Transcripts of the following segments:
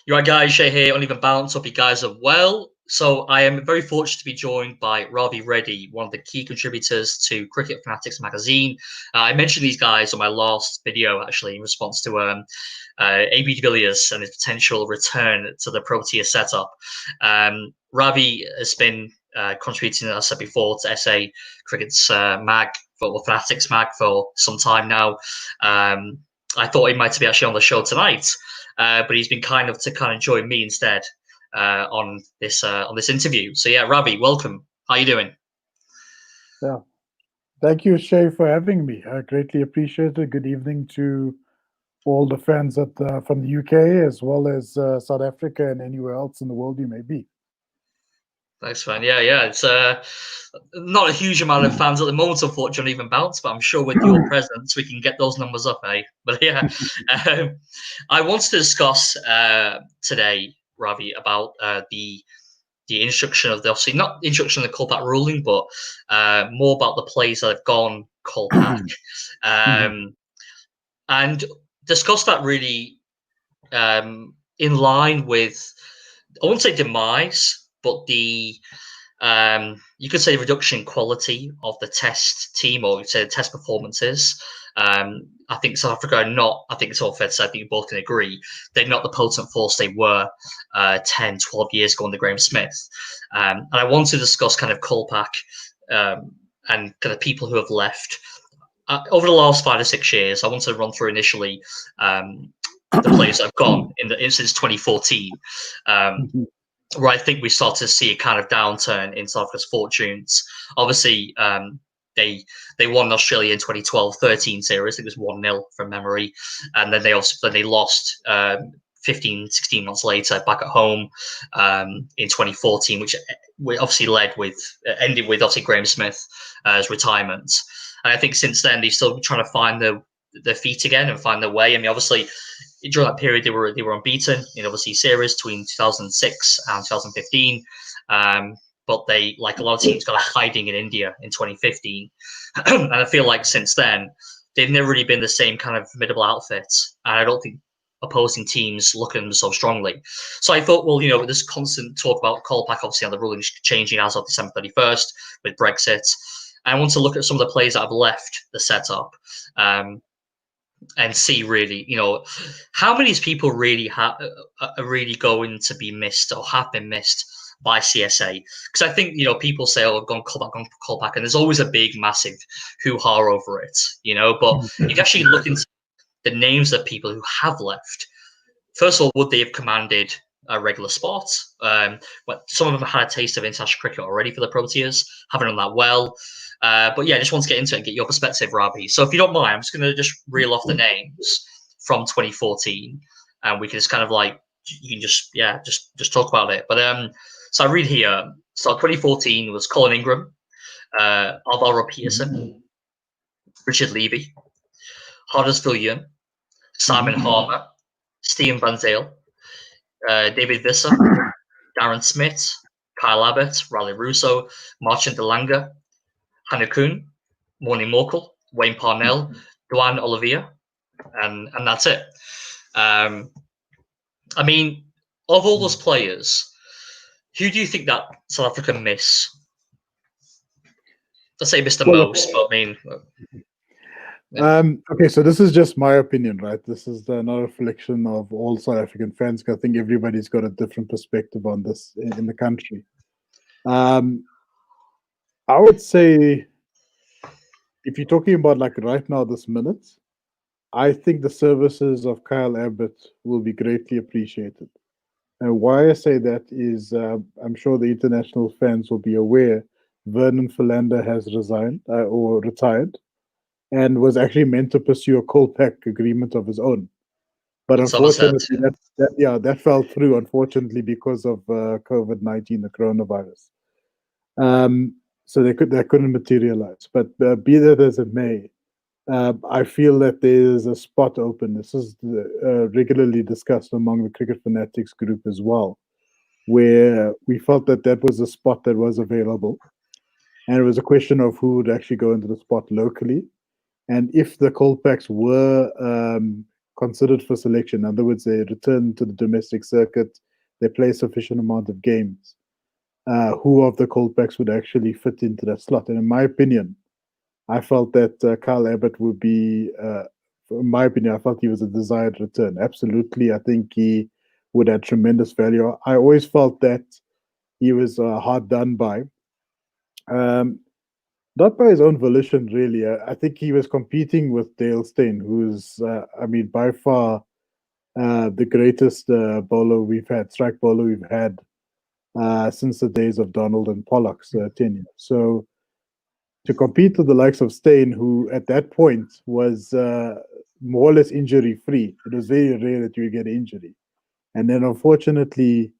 You're right, guys. Shay here, Uneven Balance. Hope you guys are well. So I am very fortunate to be joined by Ravi Reddy, one of the key contributors to Cricket Fanatics magazine. I mentioned these guys on my last video, actually, in response to AB de Villiers and his potential return to the Protea setup. Ravi has been contributing, as I said before, to SA Cricket's Fanatics mag for some time now. I thought he might be actually on the show tonight. But he's been kind enough to join me instead on this interview. So yeah, Ravi, welcome. How you doing? Yeah, thank you, Shay, for having me. I greatly appreciate it. Good evening to all the fans from the UK as well as South Africa and anywhere else in the world you may be. Thanks, man. Yeah. It's not a huge amount of fans at the moment, unfortunately, even Bounce, but I'm sure with your presence, we can get those numbers up, eh? But yeah, I wanted to discuss today, Ravi, about the instruction of the, obviously not the instruction of the KOLPAK ruling, but more about the plays that have gone KOLPAK, and discuss that really in line with, I won't say demise, but the you could say reduction in quality of the test team, or you'd say the test performances. I think South Africa are not, I think it's all fair to say, I think you both can agree, they're not the potent force they were 10, 12 years ago under Graham Smith. And I want to discuss kind of KOLPAK and kind of people who have left. Over the last 5 to 6 years, I want to run through initially the players that have gone since 2014. Where I think we start to see a kind of downturn in South Africa's fortunes. Obviously, they won Australia in 2012-13 series. It was 1-0 from memory, and then they lost 15, 16 months later back at home in 2014, which obviously ended with obviously Graham Smith's retirement. And I think since then they're still trying to find their feet again and find their way. I mean, obviously, during that period, they were unbeaten in obviously series between 2006 and 2015. But they, like a lot of teams, got a hiding in India in 2015. And I feel like since then, they've never really been the same kind of formidable outfit. And I don't think opposing teams look at them so strongly. So I thought, well, with this constant talk about KOLPAK, obviously, on the ruling changing as of December 31st with Brexit, I want to look at some of the players that have left the setup. And see really, how many people really are really going to be missed or have been missed by CSA? Because I think people say, "Oh, I've gone KOLPAK," and there's always a big, massive hoo-ha over it, But you can actually look into the names of people who have left. First of all, would they have commanded a regular spot? But some of them had a taste of international cricket already for the Proteas, haven't done that well. But yeah, I just want to get into it and get your perspective, Ravi. So if you don't mind, I'm just going to just reel off the names from 2014, and we can just kind of you can just talk about it. But so I read here. So 2014 was Colin Ingram, Alvaro Peterson, Richard Levy, Huddersfield, Simon Harmer, Stephen Van Zale, David Visser, Darren Smith, Kyle Abbott, Riley Russo, Martin DeLanga, Hannah Kuhn, Morning Morkel, Wayne Parnell, Duane Olivier, and that's it. I mean, of all those players, who do you think that South Africa miss? Let's say Mr. Most, but I mean... okay, so this is just my opinion, right? This is not a reflection of all South African fans. I think everybody's got a different perspective on this in the country. I would say, if you're talking about right now, this minute, I think the services of Kyle Abbott will be greatly appreciated. And why I say that is, I'm sure the international fans will be aware, Vernon Philander has resigned or retired, and was actually meant to pursue a KOLPAK agreement of his own. But unfortunately, that fell through, unfortunately, because of COVID-19, the coronavirus. So that couldn't materialize. But be that as it may, I feel that there is a spot open. This is regularly discussed among the Cricket Fanatics group as well, where we felt that was a spot that was available. And it was a question of who would actually go into the spot locally. And if the KOLPAKs were considered for selection. In other words, they return to the domestic circuit, they play a sufficient amount of games. Who of the KOLPAKs would actually fit into that slot? And in my opinion, I felt that Kyle Abbott would be, in my opinion, I felt he was a desired return. Absolutely. I think he would add tremendous value. I always felt that he was hard done by. Not by his own volition, really. I think he was competing with Dale Steyn, who's, by far the greatest bowler we've had, strike bowler we've had since the days of Donald and Pollock's tenure. So to compete with the likes of Steyn, who at that point was more or less injury free, it was very rare that you would get an injury. And then unfortunately,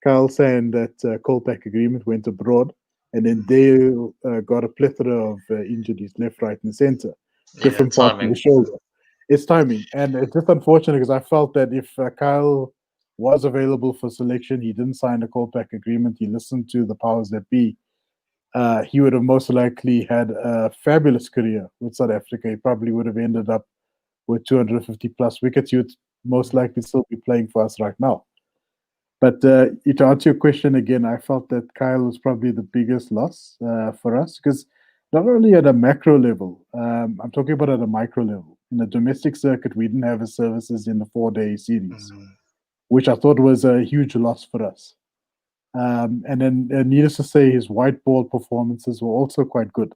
Kyle signed that KOLPAK agreement, went abroad, and then Dale got a plethora of injuries left, right, and center. Different parts of the shoulder. It's timing. And it's just unfortunate because I felt that if Kyle was available for selection, he didn't sign a KOLPAK agreement, he listened to the powers that be, he would have most likely had a fabulous career with South Africa. He probably would have ended up with 250 plus wickets. He would most likely still be playing for us right now. But to answer your question again, I felt that Kyle was probably the biggest loss for us because not only at a macro level, I'm talking about at a micro level. In the domestic circuit, we didn't have his services in the 4-day series, which I thought was a huge loss for us. And then, needless to say, his white ball performances were also quite good.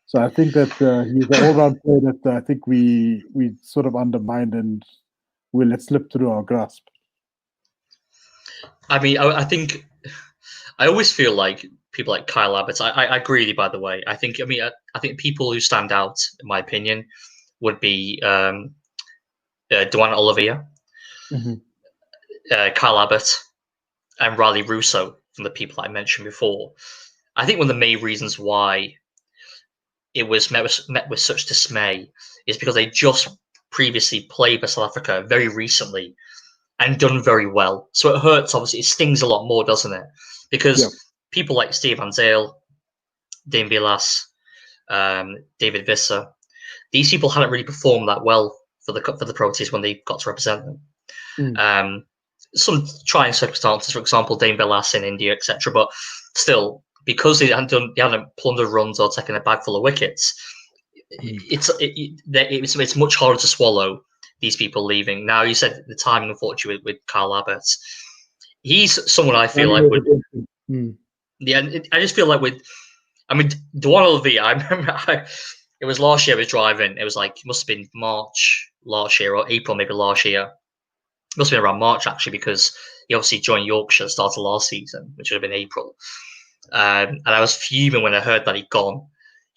So I think that he's an all-round player that I think we sort of undermined and we let slip through our grasp. I mean, I think I always feel like people like Kyle Abbott. I agree with you, by the way. I think people who stand out, in my opinion, would be Duan Olivier, Kyle Abbott, and Riley Russo, from the people I mentioned before. I think one of the main reasons why it was met with such dismay is because they just previously played for South Africa very recently and done very well. So it hurts, obviously. It stings a lot more, doesn't it? Because people like Steve Van Zyl, Dane Vilas, David Visser, these people hadn't really performed that well for the Proteas when they got to represent them. Some trying circumstances, for example, Dane Vilas in India, etc. But still, because they hadn't plundered runs or taken a bag full of wickets, it's much harder to swallow these people leaving. Now, you said the timing, unfortunately, with Kyle Abbott. He's someone I feel like would. Yeah, I just feel like Duan Olivier, I remember it was last year I was driving. It was like, it must have been March last year or April maybe last year. It must have been around March, actually, because he obviously joined Yorkshire at the start of last season, which would have been April. And I was fuming when I heard that he'd gone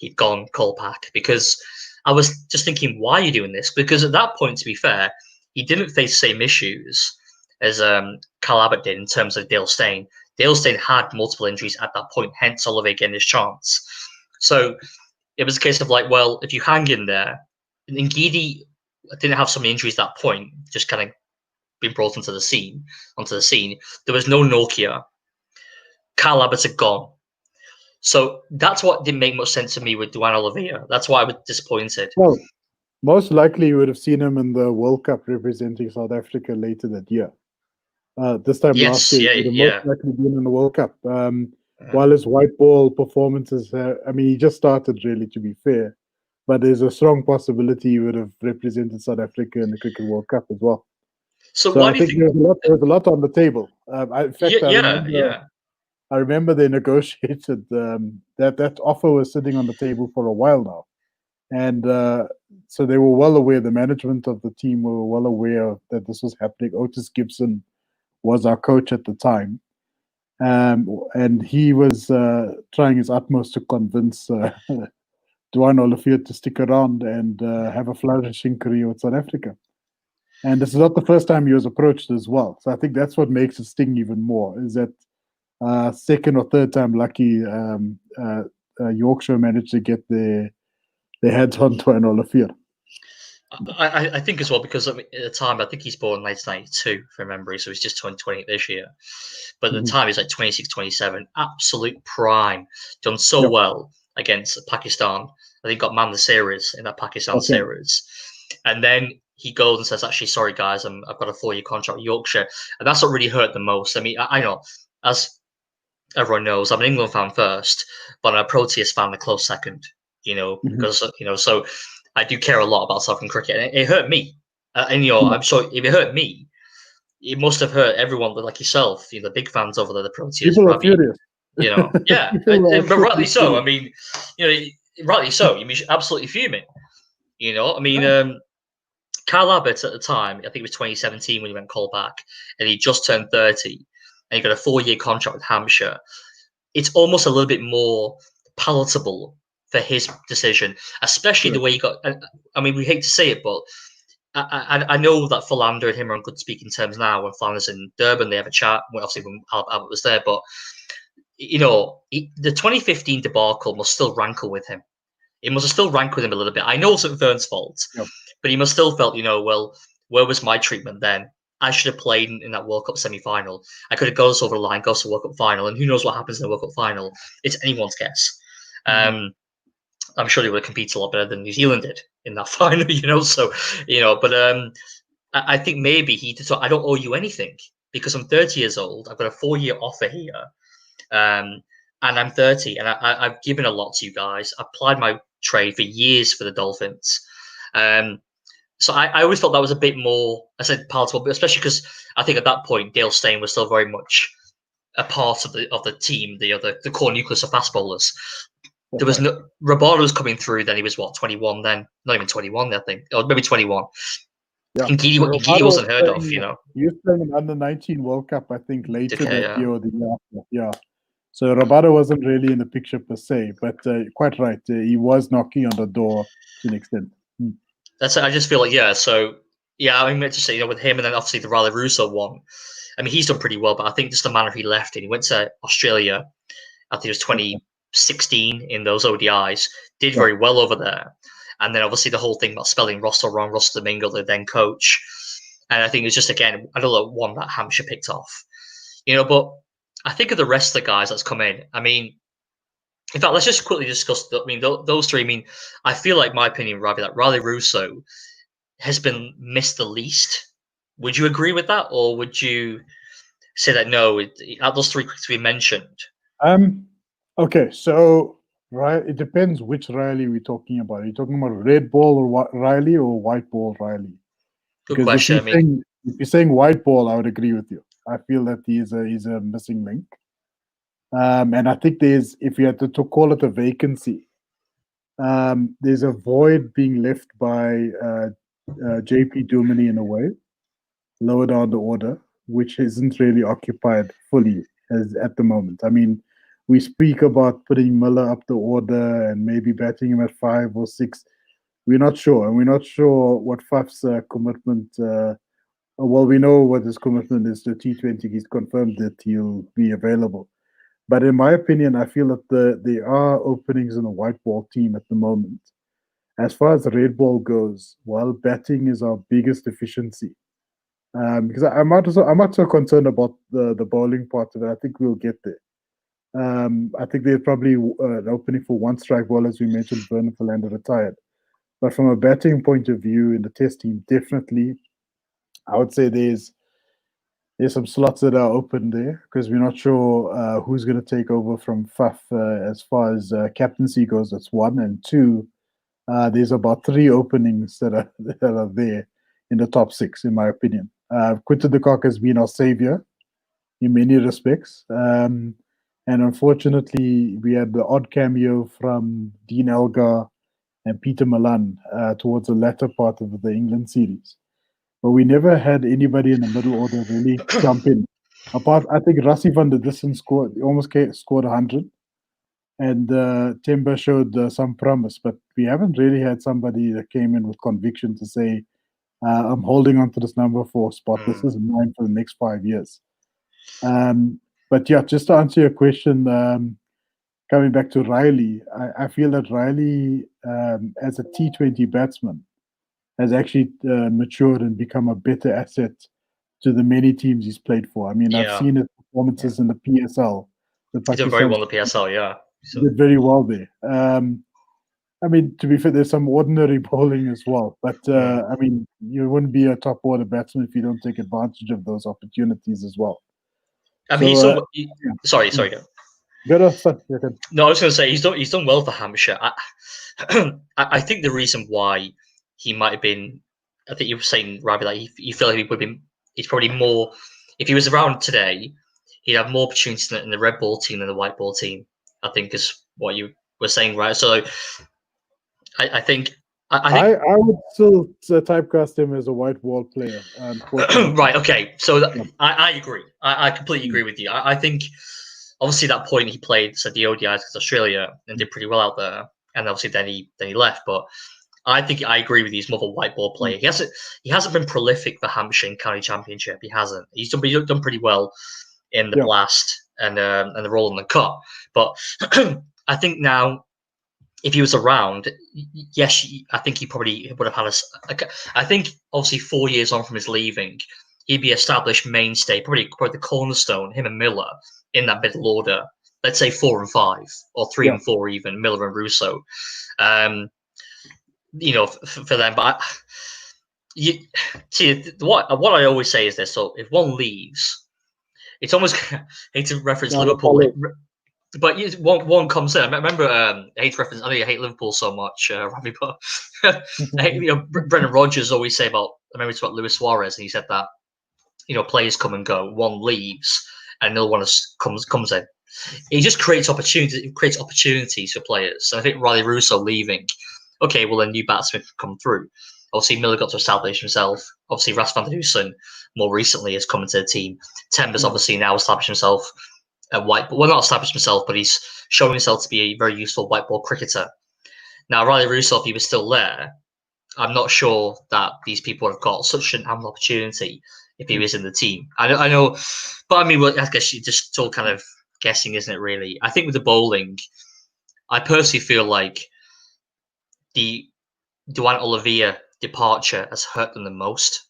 KOLPAK, because I was just thinking, why are you doing this? Because at that point, to be fair, he didn't face the same issues as Kyle Abbott did in terms of Dale Steyn. Dale Steyn had multiple injuries at that point, hence Olivier getting his chance. So it was a case of like, well, if you hang in there, and Ngidi didn't have so many injuries at that point, just kind of been brought onto the scene. There was no Nokia. Kyle Abbott had gone. So that's what didn't make much sense to me with Duan Olivier. That's why I was disappointed. Well, most likely you would have seen him in the World Cup representing South Africa later that year. This time last year, he would have most likely been in the World Cup. While his white ball performances, he just started, really, to be fair. But there's a strong possibility he would have represented South Africa in the Cricket World Cup as well. So why do you think there's a lot on the table? I remember they negotiated that offer was sitting on the table for a while now, and so they were well aware. The management of the team were well aware that this was happening. Otis Gibson was our coach at the time, and he was trying his utmost to convince Duan Olivier to stick around and have a flourishing career with South Africa. And this is not the first time he was approached as well. So I think that's what makes it sting even more, is that second or third time lucky Yorkshire managed to get their heads on Duan Olivier. I think as well, because at the time, I think he's born in 1992, from memory, so he's just 20 this year. But at the time, he's like 26, 27, absolute prime, done so well against Pakistan. I think got man of the series in that Pakistan series. And then he goes and says, "Actually, sorry guys, I've got a 4-year contract with Yorkshire," and that's what really hurt the most. I mean, I know, as everyone knows, I'm an England fan first, but I'm a Proteas fan a close second. Because so I do care a lot about South African cricket, and it hurt me. And I'm sorry if it hurt me, it must have hurt everyone, like yourself, the big fans over there, the Proteas, People are Ravi. furious. Yeah, but rightly so. I mean, rightly so. You mean absolutely fuming. I mean, Kyle Abbott at the time, I think it was 2017 when he went KOLPAK, and he just turned 30, and he got a 4-year contract with Hampshire. It's almost a little bit more palatable for his decision, especially the way he got. I mean, we hate to say it, but I know that Philander and him are on good speaking terms now. When Philander's in Durban, they have a chat. Well, obviously, when Abbott was there, but the 2015 debacle must still rankle with him. It must have still rankled with him a little bit. I know it's Vern's fault, but he must still felt, well, where was my treatment then? I should have played in that World Cup semi-final. I could have gone over the line, got to the World Cup final, and who knows what happens in the World Cup final? It's anyone's guess. I'm sure they would have competed a lot better than New Zealand did in that final, So, but I think maybe he thought, I don't owe you anything because I'm 30 years old. I've got a 4-year offer here. And I'm 30, and I've given a lot to you guys. I applied my trade for years for the Dolphins. So I always thought that was a bit more, I said palatable, but especially because I think at that point Dale Steyn was still very much a part of the team, the core nucleus of fast bowlers. There was no Rabada was coming through. Then he was 21 then, not even 21, I think, or maybe 21. Yeah, and Giddy wasn't heard of. He was playing an under-19 World Cup, I think, later that year or the year after. Yeah. So Rabada wasn't really in the picture per se, but quite right. He was knocking on the door to an extent. That's. I just feel like So I meant to say with him, and then obviously the Riley Russo one. I mean, he's done pretty well, but I think just the manner he left in. He went to Australia. I think it was 2016 in those ODIs. Did very well over there, and then obviously the whole thing about spelling Rosso wrong, Rosso Domingo, the then coach, and I think it was just again another one that Hampshire picked off. But I think of the rest of the guys that's come in. I mean, in fact, let's just quickly discuss. I mean, those three. I mean, I feel like my opinion, Ravi, that Riley Russo has been missed the least. Would you agree with that, or would you say that no? Out those three we mentioned. Okay, so it depends which Riley we're talking about. Are you talking about red ball or Riley or white ball Riley? Good question. If you're saying white ball, I would agree with you. I feel that he's a missing link. And I think if you had to call it a vacancy, there's a void being left by JP Duminy in a way, lower down the order, which isn't really occupied fully as at the moment. I mean, we speak about putting Miller up the order and maybe batting him at 5 or 6. We're not sure, and we're not sure what Faf's commitment. Well, we know what his commitment is to T20. He's confirmed that he'll be available. But in my opinion, I feel that there are openings in the white ball team at the moment. As far as the red ball goes, while batting is our biggest deficiency, because I'm not so concerned about the bowling part of it. I think we'll get there. I think there's probably an opening for one strike ball, as we mentioned, Vernon Philander retired. But from a batting point of view, in the test team, definitely, I would say there's some slots that are open there because we're not sure who's going to take over from Faf as far as captaincy goes. That's one, and two, there's about 3 openings that are there in the top 6, in my opinion. Quinton de Kock has been our savior in many respects, and unfortunately, we had the odd cameo from Dean Elgar and Peter Malan towards the latter part of the England series. But we never had anybody in the middle order really jump in. Apart, I think Rassie van der Dussen scored 100, and Temba showed some promise, but we haven't really had somebody that came in with conviction to say, I'm holding on to this number 4 spot. This is mine for the next 5 years. But yeah, just to answer your question, coming back to Riley, I feel that Riley, as a T20 batsman, has actually matured and become a better asset to the many teams he's played for. I mean, I've seen his performances in the PSL. He did very well in the PSL, He did very well there. I mean, to be fair, there's some ordinary bowling as well. But I mean, you wouldn't be a top order batsman if you don't take advantage of those opportunities as well. I mean, So, sorry, go. Better, son. You can. No, I was going to say he's done well for Hampshire. I think the reason why he might have been, I think you were saying, Ravi, like you feel like he would have been. He's probably more. If he was around today, he'd have more opportunities in the red ball team than the white ball team. I think is what you were saying, right? So, I think. I would still typecast him as a white ball player. Right. Okay. So I agree. I completely agree with you. I think obviously that point he played the ODIs against Australia and did pretty well out there, and obviously then he left. But I think I agree with you. He's more of a white ball player. He hasn't been prolific for Hampshire in county championship. He hasn't. He's done pretty well in the Blast and the Roll in the Cup. But I think now, if he was around, yes, I think he probably would have had I think obviously 4 years on from his leaving, he'd be established mainstay, probably the cornerstone, him and Miller in that middle order. Let's say 4 and 5, or 3 and 4 even, Miller and Russo. For them. But what I always say is this: so if one leaves, it's almost I hate to reference Liverpool. But one comes in. I remember I hate to reference. I know you hate Liverpool so much, Ravi, but Brendan Rodgers always say about. I remember it's about Luis Suarez, and he said that players come and go. One leaves, and another one comes in. He just creates opportunities. It creates opportunities for players. So I think Riley Russo leaving. Okay, well, a new batsman can come through. Obviously, Miller got to establish himself. Obviously, Ras van der Dusen more recently has come into the team. Timbers obviously now established himself. Not established himself, but he's shown himself to be a very useful white ball cricketer. Now, Riley Russo, if he was still there, I'm not sure that these people would have got such an ample opportunity if he was in the team. I know, but I mean, well, I guess you're just still kind of guessing, isn't it, really? I think with the bowling, I personally feel like the Duane Olivia departure has hurt them the most.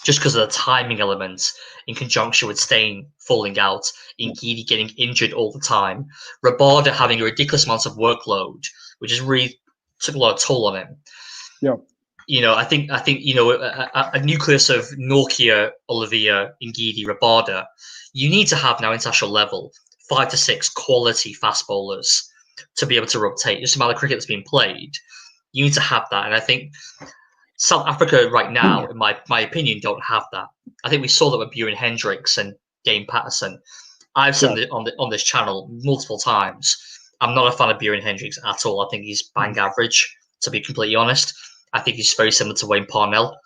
Just because of the timing elements in conjunction with Steyn falling out, Ngidi getting injured all the time, Rabada having a ridiculous amount of workload, which has really took a lot of toll on him. Yeah. I think a nucleus of Norkia, Olivia, Ngidi, Rabada, you need to have now international level 5 to 6 quality fast bowlers to be able to rotate. Just the amount of cricket that's being played, you need to have that, and I think South Africa right now, in my opinion, don't have that. I think we saw that with Bjorn Hendricks and Dane Patterson. I've said on this channel multiple times, I'm not a fan of Bjorn Hendricks at all. I think he's bang average, to be completely honest. I think he's very similar to Wayne Parnell.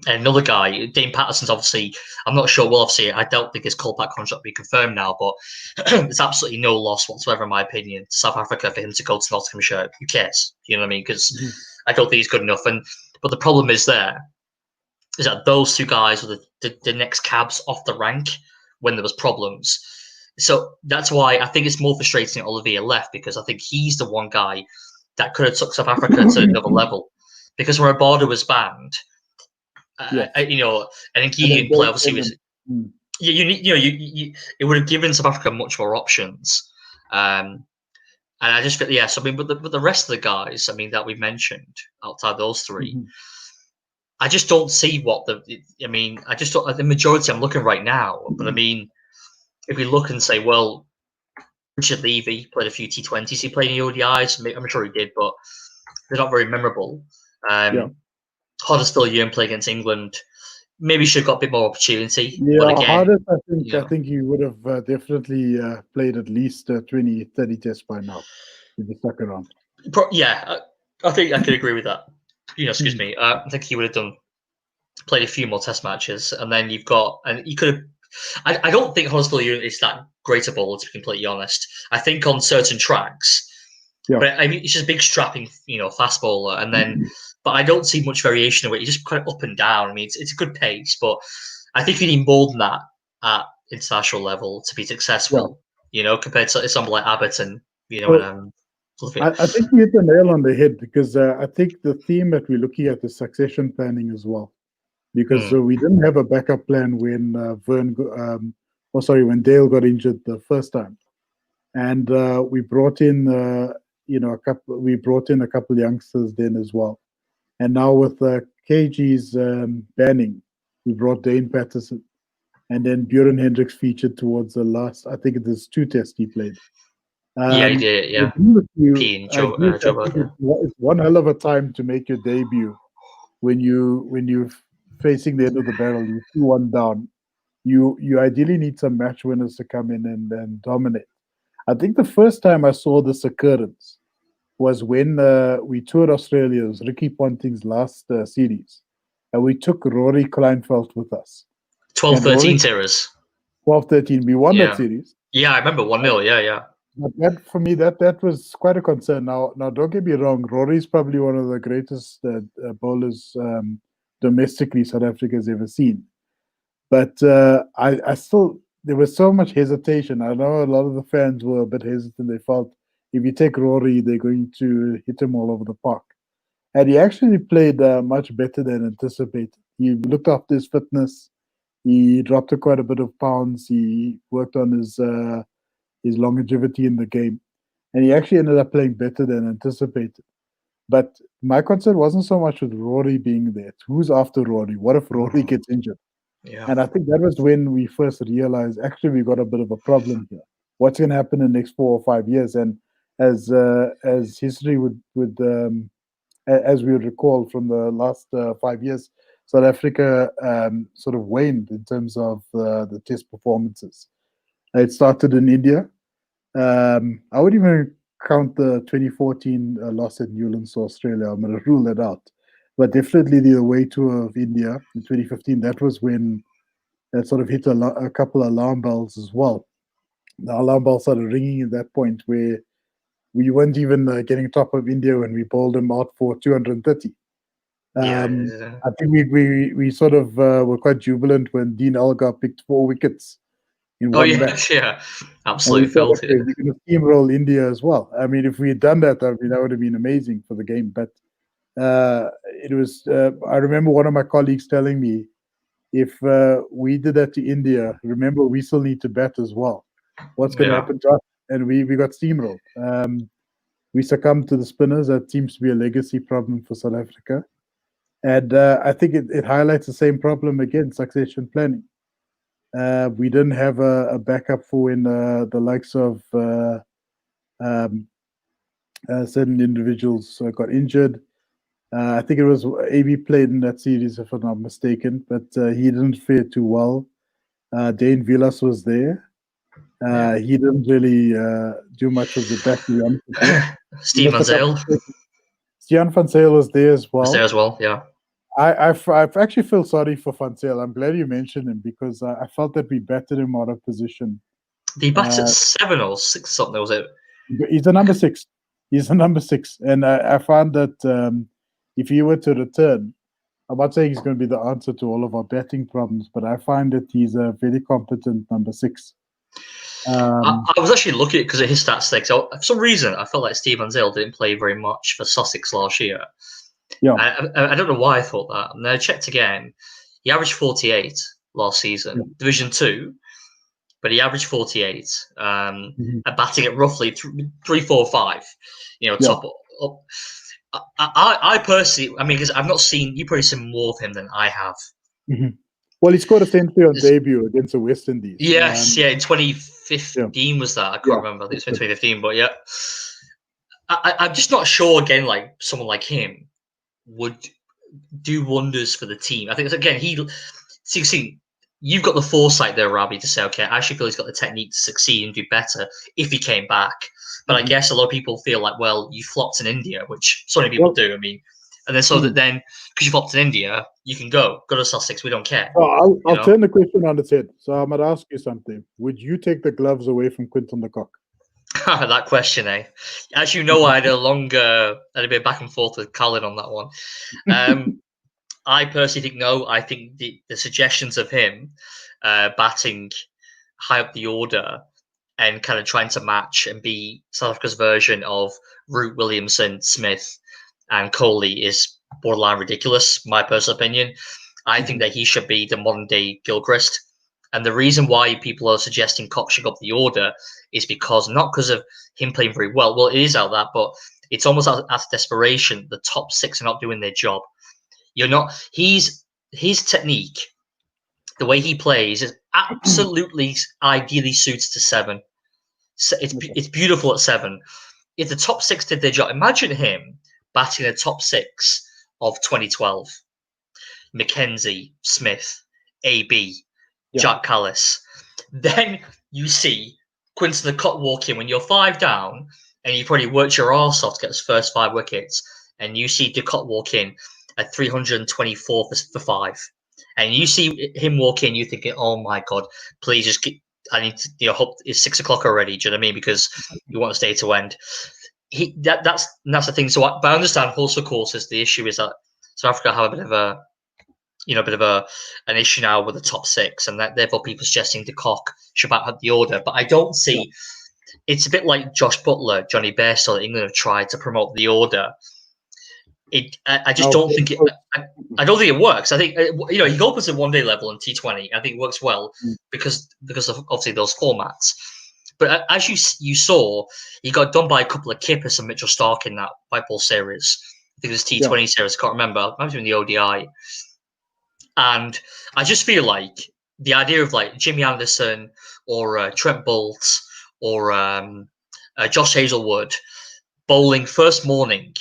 And another guy, Dane Patterson's obviously, I'm not sure, well, obviously, I don't think his KOLPAK contract will be confirmed now, but there's absolutely no loss whatsoever, in my opinion, to South Africa for him to go to Nottinghamshire. Who cares? You know what I mean? Because I don't think he's good enough. But the problem is that those two guys were the next cabs off the rank when there was problems. So that's why I think it's more frustrating that Olivia left, because I think he's the one guy that could have took South Africa to another level. Because when Rabada was banned, and Ngidi play obviously was it would have given South Africa much more options. And I just feel, yes, I mean, but the rest of the guys, I mean, that we mentioned outside those three, I just don't see I just don't, the majority I'm looking right now, but I mean, if we look and say, well, Richard Levy played a few T20s, he played in the ODIs, I'm sure he did, but they're not very memorable. Huddersfield Young played against England. Maybe should have got a bit more opportunity. Yeah, but again, I think he would have definitely played at least 20, 30 tests by now if he stuck around. I think I could agree with that. Excuse me. I think he would have played a few more test matches, and then you could have. I don't think Huddersfield Young is that great a bowler, to be completely honest. I think on certain tracks, but I mean, it's just a big strapping, fast bowler, and then. But I don't see much variation of it. He's just kind of up and down. I mean, it's a good pace, but I think you need more than that at international level to be successful. Compared to somebody like Abbott and I think you hit the nail on the head, because I think the theme that we're looking at is succession planning as well, because we didn't have a backup plan when when Dale got injured the first time, and we brought in we brought in a couple youngsters then as well. And now with KG's banning, we brought Dane Patterson. And then Buren Hendricks featured towards the last, I think it is 2 tests he played. Yeah, he did. I Yeah, agree with you. P and I agree with you. I think it's one hell of a time to make your debut when you're facing the end of the barrel. You 2-1 down. You ideally need some match winners to come in and dominate. I think the first time I saw this occurrence was when we toured Australia. It was Ricky Ponting's last series, and we took Rory Kleinfeldt with us. 12-13 series. 12-13. We won that series. Yeah, I remember 1-0. Yeah. But that, for me, that was quite a concern. Now, don't get me wrong. Rory's probably one of the greatest bowlers domestically South Africa has ever seen. But I still, there was so much hesitation. I know a lot of the fans were a bit hesitant. They felt if you take Rory, they're going to hit him all over the park. And he actually played much better than anticipated. He looked after his fitness. He dropped quite a bit of pounds. He worked on his longevity in the game. And he actually ended up playing better than anticipated. But my concern wasn't so much with Rory being there. Who's after Rory? What if Rory gets injured? Yeah. And I think that was when we first realized, actually, we got a bit of a problem here. What's going to happen in the next 4 or 5 years? And as history as we would recall from the last 5 years, South Africa sort of waned in terms of the test performances. It started in India. I would even count the 2014 loss at Newlands to Australia. I'm going to rule that out. But definitely the away tour of India in 2015, that was when that sort of hit a couple alarm bells as well. The alarm bells started ringing at that point where we weren't even getting top of India when we bowled them out for 230. Yeah. I think we sort of were quite jubilant when Dean Elgar picked 4 wickets in one match. Yeah, absolutely felt filthy. we're going to steamroll India as well. I mean, if we had done that, that would have been amazing for the game. But it was. I remember one of my colleagues telling me, if we did that to India, remember we still need to bat as well. What's going to happen to us? And we got steamrolled. We succumbed to the spinners. That seems to be a legacy problem for South Africa. And I think it highlights the same problem again, succession planning. We didn't have a backup for when the likes of certain individuals got injured. I think it was AB played in that series, if I'm not mistaken, but he didn't fare too well. Dane Vilas was there. He didn't really do much of the back, to be honest with you. Steve Van Zyl. Stiaan van Zyl was there as well. Yeah. I've actually feel sorry for Van Zyl. I'm glad you mentioned him because I felt that we batted him out of position. He batted 7 or 6 something, was it? He's a number 6. He's a number 6. And I found that if he were to return, I'm not saying he's going to be the answer to all of our batting problems, but I find that he's a very competent number 6. I was actually looking at because of his stats there. So for some reason, I felt like Steve Van Zyl didn't play very much for Sussex last year. Yeah, I don't know why I thought that. And then I checked again. He averaged 48 last season, Division 2, but he averaged 48, and batting at roughly 3, 4, 5. Top up. I personally, I mean, because I've not seen, you probably seen more of him than I have. Well, he scored a century on debut against the West Indies. Yes, in 2015 was that? I can't remember. I think it was 2015, but yeah. I'm just not sure, again, like someone like him would do wonders for the team. I think, again, you've got the foresight there, Ravi, to say, okay, I actually feel he's got the technique to succeed and do better if he came back. But I guess a lot of people feel like, well, you flopped in India, which so many people do. I mean, and then that then, because you flopped in India, you can go to Sussex. We don't care. I'll turn the question on its head. So I'm going to ask you something. Would you take the gloves away from Quinton de Kock? That question, eh? As you know, I had a bit back and forth with Colin on that one. I personally think no. I think the suggestions of him batting high up the order and kind of trying to match and be South Africa's version of Root, Williamson, Smith, and Kohli is borderline ridiculous, my personal opinion. I think that he should be the modern day Gilchrist. And the reason why people are suggesting Cox should go up the order is not because of him playing very well. Well, it is out of that, but it's almost out of desperation. The top 6 are not doing their job. His technique, the way he plays, is absolutely ideally suited to 7. So it's beautiful at 7. If the top 6 did their job, imagine him batting the top 6 of 2012. Mackenzie, Smith, AB, Jack Callis. Then you see Quinton de Kock walk in when you're 5 down, and you probably worked your arse off to get his first 5 wickets, and you see de Kock walk in at 324 for 5. And you see him walk in, you're thinking, oh my God, please just I need to hope it's 6 o'clock already. Do you know what I mean? Because you want this day to end. That's the thing. So, but I understand also, of course, is the issue is that South Africa have a bit of an issue now with the top 6, and that therefore people suggesting de Kock should back up the order. But I don't see. It's a bit like Josh Butler, Johnny Bairstow that England have tried to promote the order. I just don't think it. I don't think it works. I think he goes at 1-day level in T20. I think it works well because of obviously those formats. But as you saw, he got done by a couple of Kippers and Mitchell Stark in that white ball series. I think it was T20 series. I can't remember. Maybe in the ODI. And I just feel like the idea of like Jimmy Anderson or Trent Boult or Josh Hazlewood bowling first morning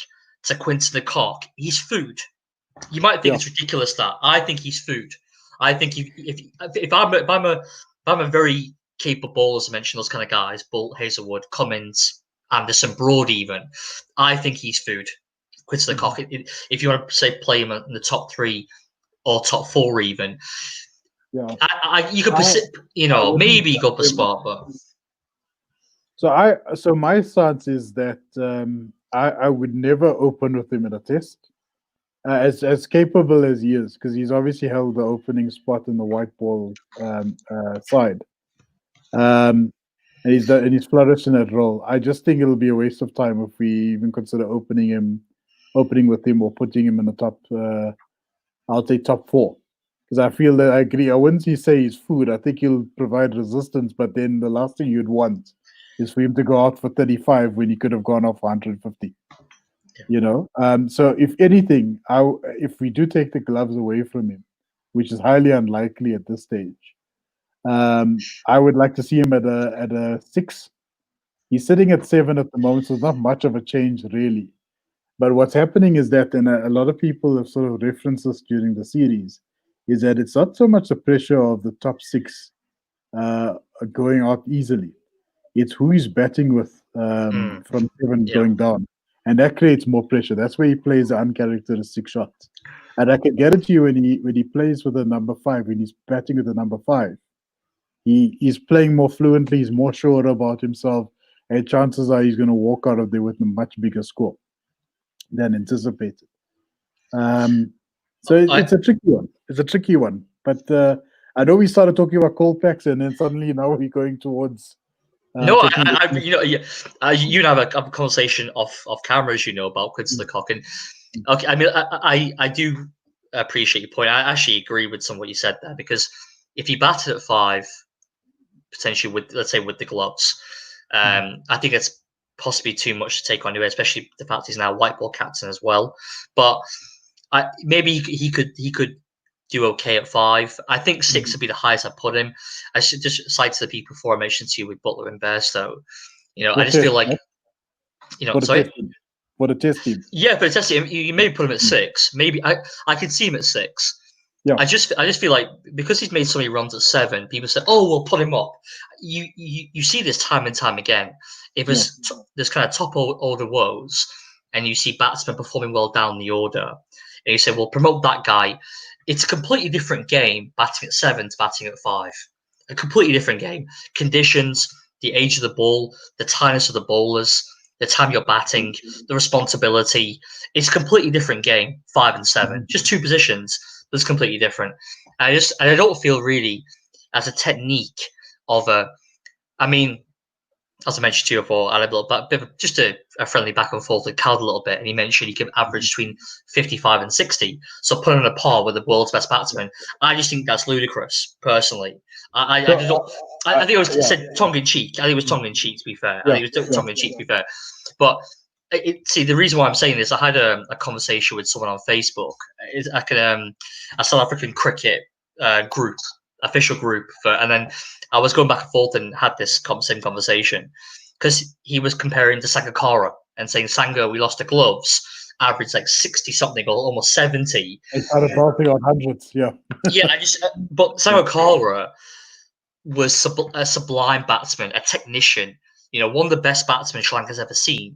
to Quinton de Kock, he's food. You might think it's ridiculous that I think he's food. I think if I'm a very capable bowler, as I mentioned, those kind of guys, Boult, Hazlewood, Cummins, Anderson, Broad, even, I think he's food. Quinton de Kock. If you want to say play him in the top 3 or top 4, even, you could maybe go up a spot, but. So my stance is that I would never open with him in a test, as capable as he is, because he's obviously held the opening spot in the white ball side, and he's flourished in that role. I just think it'll be a waste of time if we even consider opening with him or putting him in the top. I'll say top 4, because I feel that I agree. I wouldn't say he's food. I think he'll provide resistance, but then the last thing you'd want is for him to go out for 35 when he could have gone off for 150. So if anything, if we do take the gloves away from him, which is highly unlikely at this stage, I would like to see him at a 6. He's sitting at 7 at the moment, so it's not much of a change really. But what's happening is that, and a lot of people have sort of referenced this during the series, is that it's not so much the pressure of the top 6 going out easily. It's who he's batting with from 7 going down. And that creates more pressure. That's where he plays the uncharacteristic shots. And I can guarantee you when he plays with a number 5, when he's batting with a number 5, he's playing more fluently, he's more sure about himself, and chances are he's going to walk out of there with a much bigger score than anticipated. So it's a tricky one. But I know we started talking about KOLPACs, and then suddenly now we're going towards. You and I have a conversation off cameras, about Quinton de Kock, and okay, I mean, I do appreciate your point. I actually agree with some of what you said there, because if he batted at 5, potentially with the gloves, I think it's possibly too much to take on anyway, especially the fact he's now white ball captain as well. But maybe he could do okay at 5. I think 6 would be the highest I put him. I should just cite to the people before I mentioned to you with Butler and Bairstow. I just feel like, sorry. For the test team. Yeah, for the test team, you maybe put him at 6. Maybe I could see him at 6. Yeah. I just feel like because he's made so many runs at 7, people say, "Oh, we'll put him up." You see this time and time again. If there's kind of top order woes, and you see batsmen performing well down the order, and you say, "Well, promote that guy." It's a completely different game batting at 7 to batting at 5. A completely different game. Conditions, the age of the ball, the tiredness of the bowlers, the time you're batting, the responsibility. It's a completely different game, 5 and 7. Just 2 positions, but it's completely different. I don't feel really as a technique of I mean, as I mentioned to you before, I had a little bit of just a friendly back and forth with Cal a little bit, and he mentioned he can average between 55 and 60. So putting on a par with the world's best batsman, I just think that's ludicrous, personally. I just don't. I think it was said tongue in cheek. I think it was tongue in cheek, to be fair. I think it was tongue in cheek, to be fair. But see, the reason why I'm saying this, I had a conversation with someone on Facebook. It's like a South African cricket group, official group, and then I was going back and forth and had this same conversation because he was comparing to Sangakkara and saying Sanga, we lost the gloves, averaged like 60 something or almost 70. They started bouncing on hundreds, yeah, but Sangakkara was a sublime batsman, a technician, one of the best batsmen Sri Lanka's ever seen.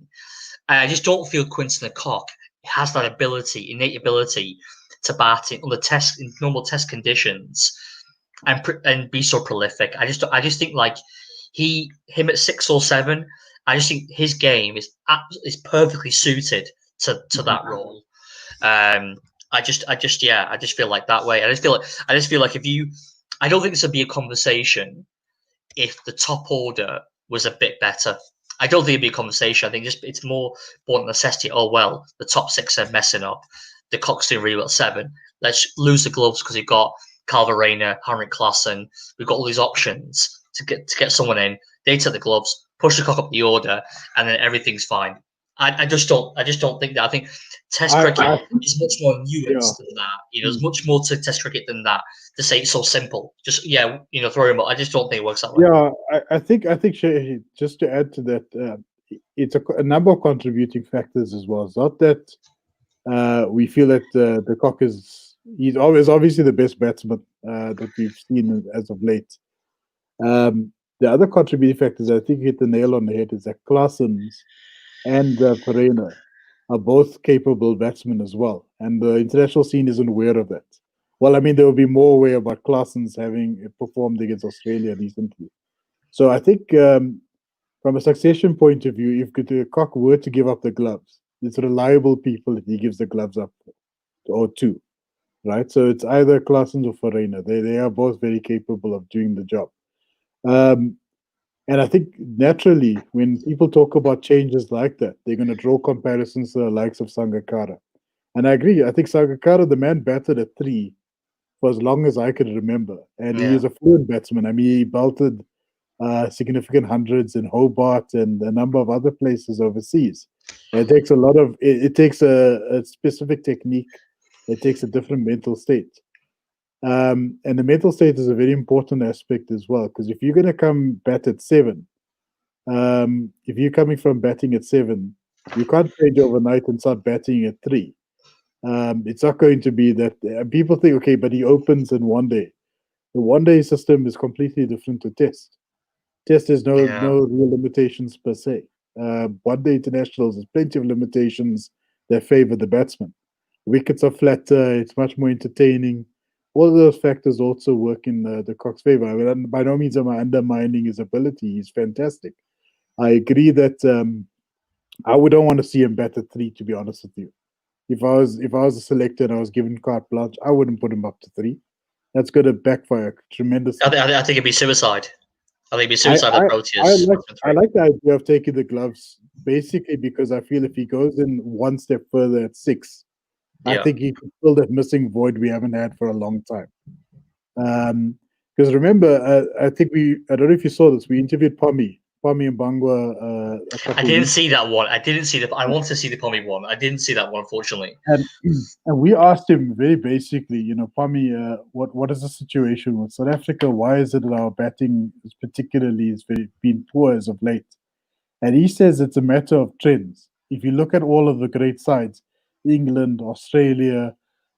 And I just don't feel Quinton de Kock has that innate ability to bat in normal test conditions and be so prolific. I just think like him at 6 or 7, I just think his game is perfectly suited to that role. I just feel like that way. I just feel like I don't think this would be a conversation if the top order was a bit better. I don't think it'd be a conversation. I think it's more born necessity. Oh well, the top 6 are messing up. The Cock's doing really well at 7. Let's lose the gloves because we've got Calvin Rayner, Henrik Klassen. We've got all these options to get someone in. They take the gloves, push the Cock up the order, and then everything's fine. I just don't think that. I think Test cricket is much more nuanced than that. There's much more to Test cricket than that. To say it's so simple, just throw him up. I just don't think it works that way. Yeah, I think just to add to that, it's a number of contributing factors as well. It's not that we feel that the Cock he's always obviously the best batsman that we've seen as of late. The other contributing factors, I think you hit the nail on the head, is that Klaasens and Perena are both capable batsmen as well. And the international scene isn't aware of that. Well, I mean, there will be more aware about Klaasens having performed against Australia recently. So I think from a succession point of view, if the Cock were to give up the gloves, it's reliable people that he gives the gloves up or to, right? So it's either Klaasens or Farina. They are both very capable of doing the job. And I think naturally, when people talk about changes like that, they're going to draw comparisons to the likes of Sangakkara. And I agree. I think Sangakkara, the man batted at 3 for as long as I could remember. And he is a fluent batsman. I mean, he belted significant hundreds in Hobart and a number of other places overseas. It takes it takes a specific technique. It takes a different mental state. And the mental state is a very important aspect as well, because if you're going to come bat at 7, if you're coming from batting at 7, you can't change overnight and start batting at 3. It's not going to be that. People think, okay, but he opens in one day. The one-day system is completely different to Test. Test has no real limitations per se. One-day internationals, there's plenty of limitations that favor the batsman. Wickets are flatter. It's much more entertaining. All of those factors also work in the Cock's favor. I mean, by no means am I undermining his ability. He's fantastic. I agree that I wouldn't want to see him bat at 3, to be honest with you. If I was a selector and I was given carte blanche, I wouldn't put him up to 3. That's going to backfire tremendously. I think it'd be suicide. I think it'd be suicidal Proteas. I like the idea of taking the gloves, basically because I feel if he goes in one step further at 6, I think he could fill that missing void we haven't had for a long time. Because remember, I don't know if you saw this, we interviewed Pommy and Bangwa. I didn't see that one. I want to see the Pommy one. I didn't see that one, unfortunately. And we asked him very basically, Pommy, what is the situation with South Africa? Why is it that our batting has been poor as of late? And he says it's a matter of trends. If you look at all of the great sides, England, Australia,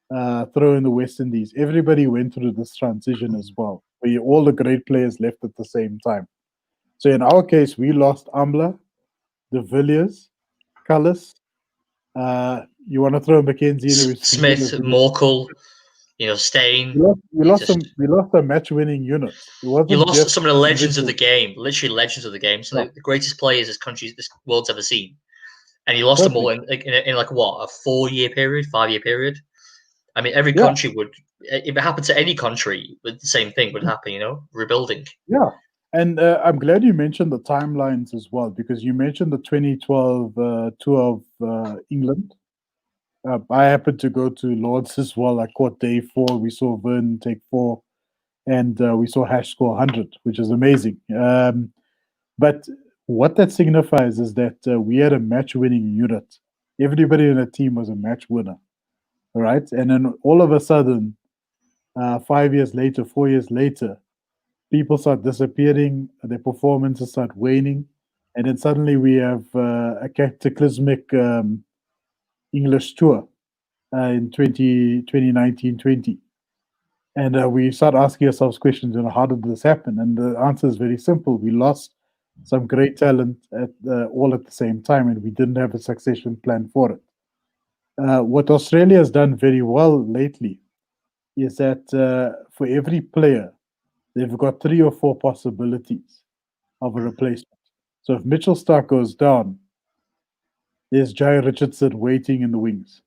throw in the West Indies, everybody went through this transition as well, where all the great players left at the same time. So in our case, we lost Amla, De Villiers, Cullis. You want to throw McKenzie in? Smith, Morkel, Steyn. We lost a match-winning unit. You lost some of the legends of the game, literally legends of the game. So the greatest players this world's ever seen. And you lost them all in like what, a 4-year period, 5-year period. I mean, every country would, if it happened to any country, the same thing would happen. Rebuilding. Yeah, And I'm glad you mentioned the timelines as well, because you mentioned the 2012 tour of England. I happened to go to Lords as well. I caught day 4. We saw Vern take 4, and we saw Hash score 100, which is amazing. But what that signifies is that we had a match-winning unit. Everybody in the team was a match winner, all right? And then all of a sudden, 5 years later, 4 years later, people start disappearing, their performances start waning, and then suddenly we have a cataclysmic English tour in 2019-20. And we start asking ourselves questions, how did this happen? And the answer is very simple. We lost some great talent all at the same time, and we didn't have a succession plan for it. What Australia has done very well lately is that for every player, they've got 3 or 4 possibilities of a replacement. So if Mitchell Stark goes down, there's Jai Richardson waiting in the wings.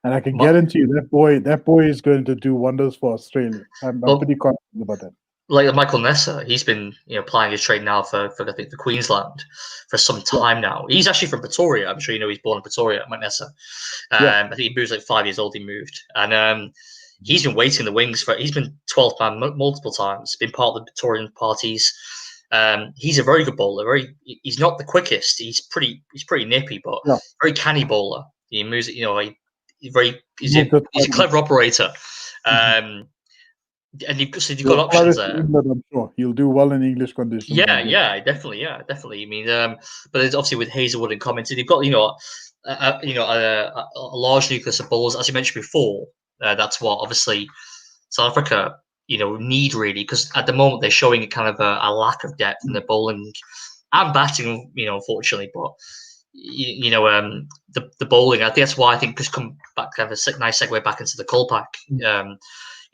And I can guarantee you that boy is going to do wonders for Australia. I'm pretty confident about that. Like Michael Nessa, he's been plying his trade now for I think for Queensland for some time now. He's actually from Pretoria. I'm sure you know he's born in Pretoria, Mike Nessa. I think he moved like 5 years old. He moved, and he's been waiting in the wings for. He's been 12th man multiple times. Been part of the Victorian parties. He's a very good bowler. He's not the quickest. He's pretty nippy, but very canny bowler. He moves. He's a clever operator. And you've got options there. England, I'm sure he'll do well in English conditions. Yeah, definitely. I mean, but it's obviously with Hazelwood and Commented, you've got a large nucleus of bowlers, as you mentioned before. That's what obviously South Africa need really, because at the moment they're showing a kind of a lack of depth in the bowling and batting. Unfortunately, but the bowling. I think that's why I think just come back, kind of a nice segue back into the KOLPAK.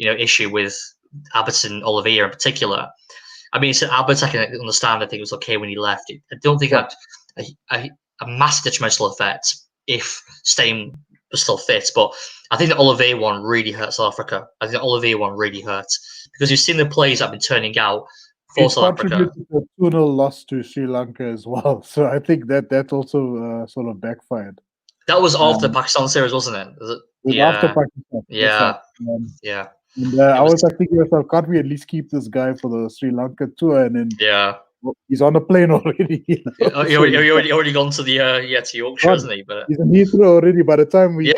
Issue with Abbott and Olivier in particular. I mean, so Abbott, I can understand. I think it was okay when he left. I don't think it had a massive detrimental effect if Steyn was still fit. But I think the Olivier one really hurt South Africa. I think the Olivier one really hurt because you've seen the plays that have been turning out for South Africa. The 2-0 loss to Sri Lanka as well. So I think that also sort of backfired. That was after the Pakistan series, wasn't it? After Pakistan. Yeah. And I was like thinking to myself, can't we at least keep this guy for the Sri Lanka tour? And then he's on a plane already. He already gone to the to Yorkshire, hasn't he? But he's in Heathrow already. By the time we you're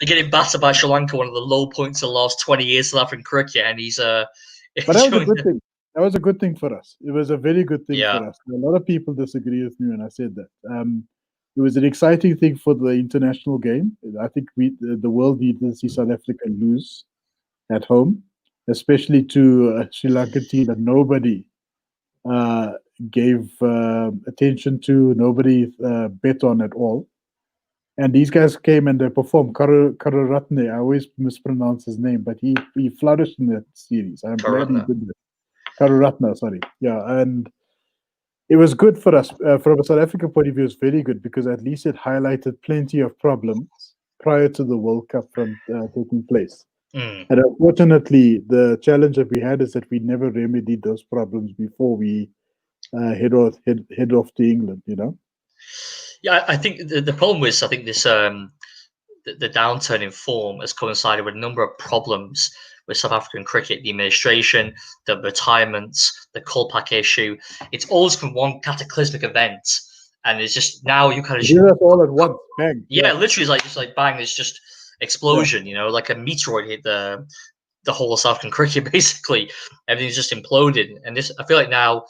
getting battered by Sri Lanka, one of the low points of the last 20 years of African cricket, and he's But that was a good thing. That was a good thing for us. It was a very good thing for us. A lot of people disagree with me when I said that. It was an exciting thing for the international game. I think the world needed to see South Africa lose at home, especially to a Sri Lankan team that nobody gave attention to, nobody bet on at all. And these guys came and they performed. Karuratne, I always mispronounce his name, but he flourished in that series. I'm glad he did that. Karuratne, sorry. Yeah, and it was good for us. From a South African point of view, it was very good because at least it highlighted plenty of problems prior to the World Cup from taking place. And unfortunately, the challenge that we had is that we never remedied those problems before we head off to England, Yeah, I think the problem was, I think this the downturn in form has coincided with a number of problems with South African cricket, the administration, the retirements, the KOLPAK issue. It's always been one cataclysmic event, and it's just now you kind of do that all at once. Bang. Yeah, literally, it's like bang. There's just explosion. Like a meteoroid hit the whole of South African cricket. Basically, everything's just imploded, and this. I feel like now.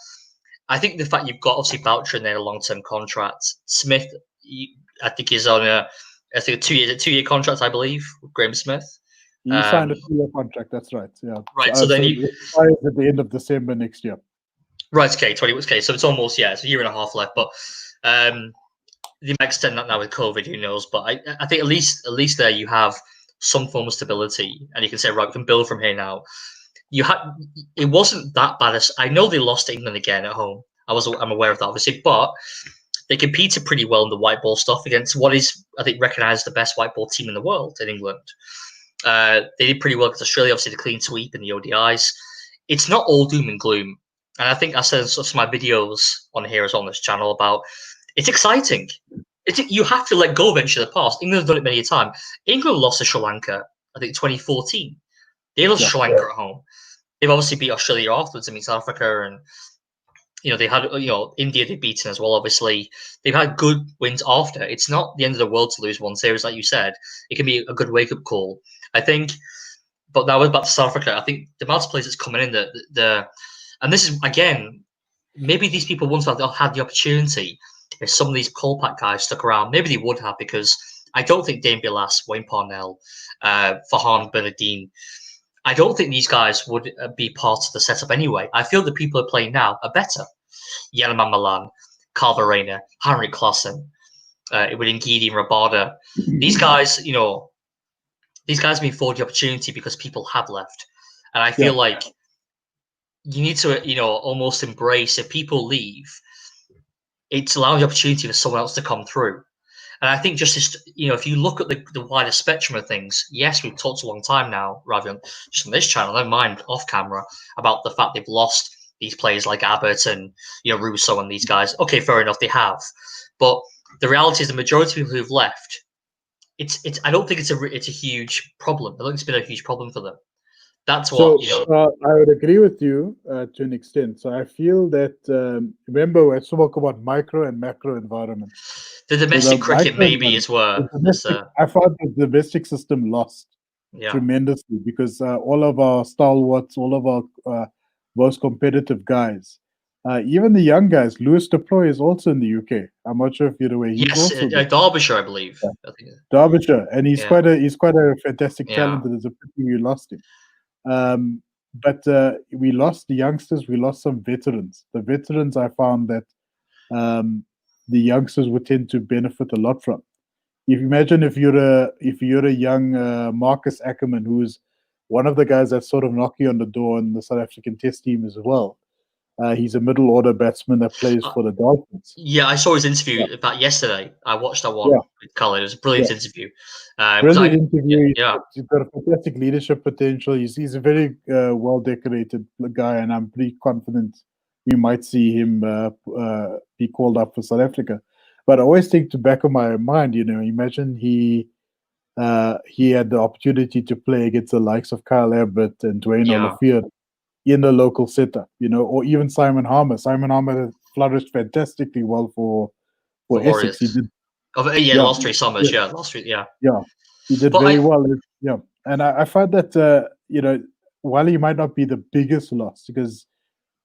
I think the fact you've got obviously Boucher in there, a long-term contract. Smith, I think is on a 2-year contract, I believe, with Graham Smith. He signed a 2-year contract. That's right. Yeah. Right. So then it expires at the end of December next year. Right. Okay. 20. Okay. So it's almost it's a year and a half left. But they might extend that now with COVID. Who knows? But I think at least there you have some form of stability, and you can say, right, we can build from here now. It wasn't that bad. I know they lost to England again at home. I'm aware of that, obviously, but they competed pretty well in the white ball stuff against what is, I think, recognised the best white ball team in the world in England. They did pretty well against Australia, obviously the clean sweep in the ODIs. it's not all doom and gloom. And I think I said in some of my videos on here as on this channel about it's exciting. You have to let go eventually of the past. England's done it many a time. England lost to Sri Lanka, I think 2014. They lost to Sri Lanka at home. They've obviously beat Australia afterwards. I mean, South Africa and they had India they've beaten as well. Obviously, they've had good wins after. It's not the end of the world to lose one series, like you said. It can be a good wake up call, I think. But now we're back to South Africa. I think the amount of players that's coming in, and this is again, maybe these people once had the opportunity. If some of these KOLPAK guys stuck around, maybe they would have, because I don't think Dane Bilas, Wayne Parnell, Farhan Bernardine, I don't think these guys would be part of the setup anyway. I feel the people who are playing now are better. Yanaman Milan, Carl Verena, Henrik Klassen, with Ngidi and Rabada. These guys, these guys have been afforded the opportunity because people have left. And I feel like you need to, almost embrace if people leave, it's allowing the opportunity for someone else to come through. And I think just if you look at the wider spectrum of things, yes, we've talked a long time now, Ravi, just on this channel, never mind off camera, about the fact they've lost these players like Abbott and Russo and these guys. Okay, fair enough, they have. But the reality is the majority of people who've left, it's I don't think it's a huge problem. I don't think it's been a huge problem for them. That's what I would agree with you to an extent. So I feel that remember we spoke about micro and macro environments. The domestic cricket maybe is where I found the domestic system lost tremendously because all of our stalwarts, all of our most competitive guys, even the young guys, Lewis Deploy is also in the UK. I'm not sure if you're aware. He's also Derbyshire, I believe. Yeah. I think. Derbyshire, and he's quite a fantastic talent. It's a pity we lost him. But we lost the youngsters. We lost some veterans. The veterans, I found that the youngsters would tend to benefit a lot from. If you imagine if you're a young Marcus Ackerman, who's one of the guys that's sort of knocking on the door in the South African Test team as well. He's a middle order batsman that plays for the Dolphins. Yeah, I saw his interview about yesterday. I watched that one with Colin. It was a brilliant interview. Brilliant interview. He's got a fantastic leadership potential. He's a very well decorated guy, and I'm pretty confident we might see him be called up for South Africa. But I always think to back of my mind, imagine he had the opportunity to play against the likes of Kyle Abbott and Dwayne Olivier in the local setup, or even Simon Harmer. Simon Harmer flourished fantastically well for Essex. He did, last 3 summers. Last 3, he did very well. And I find that while he might not be the biggest loss, because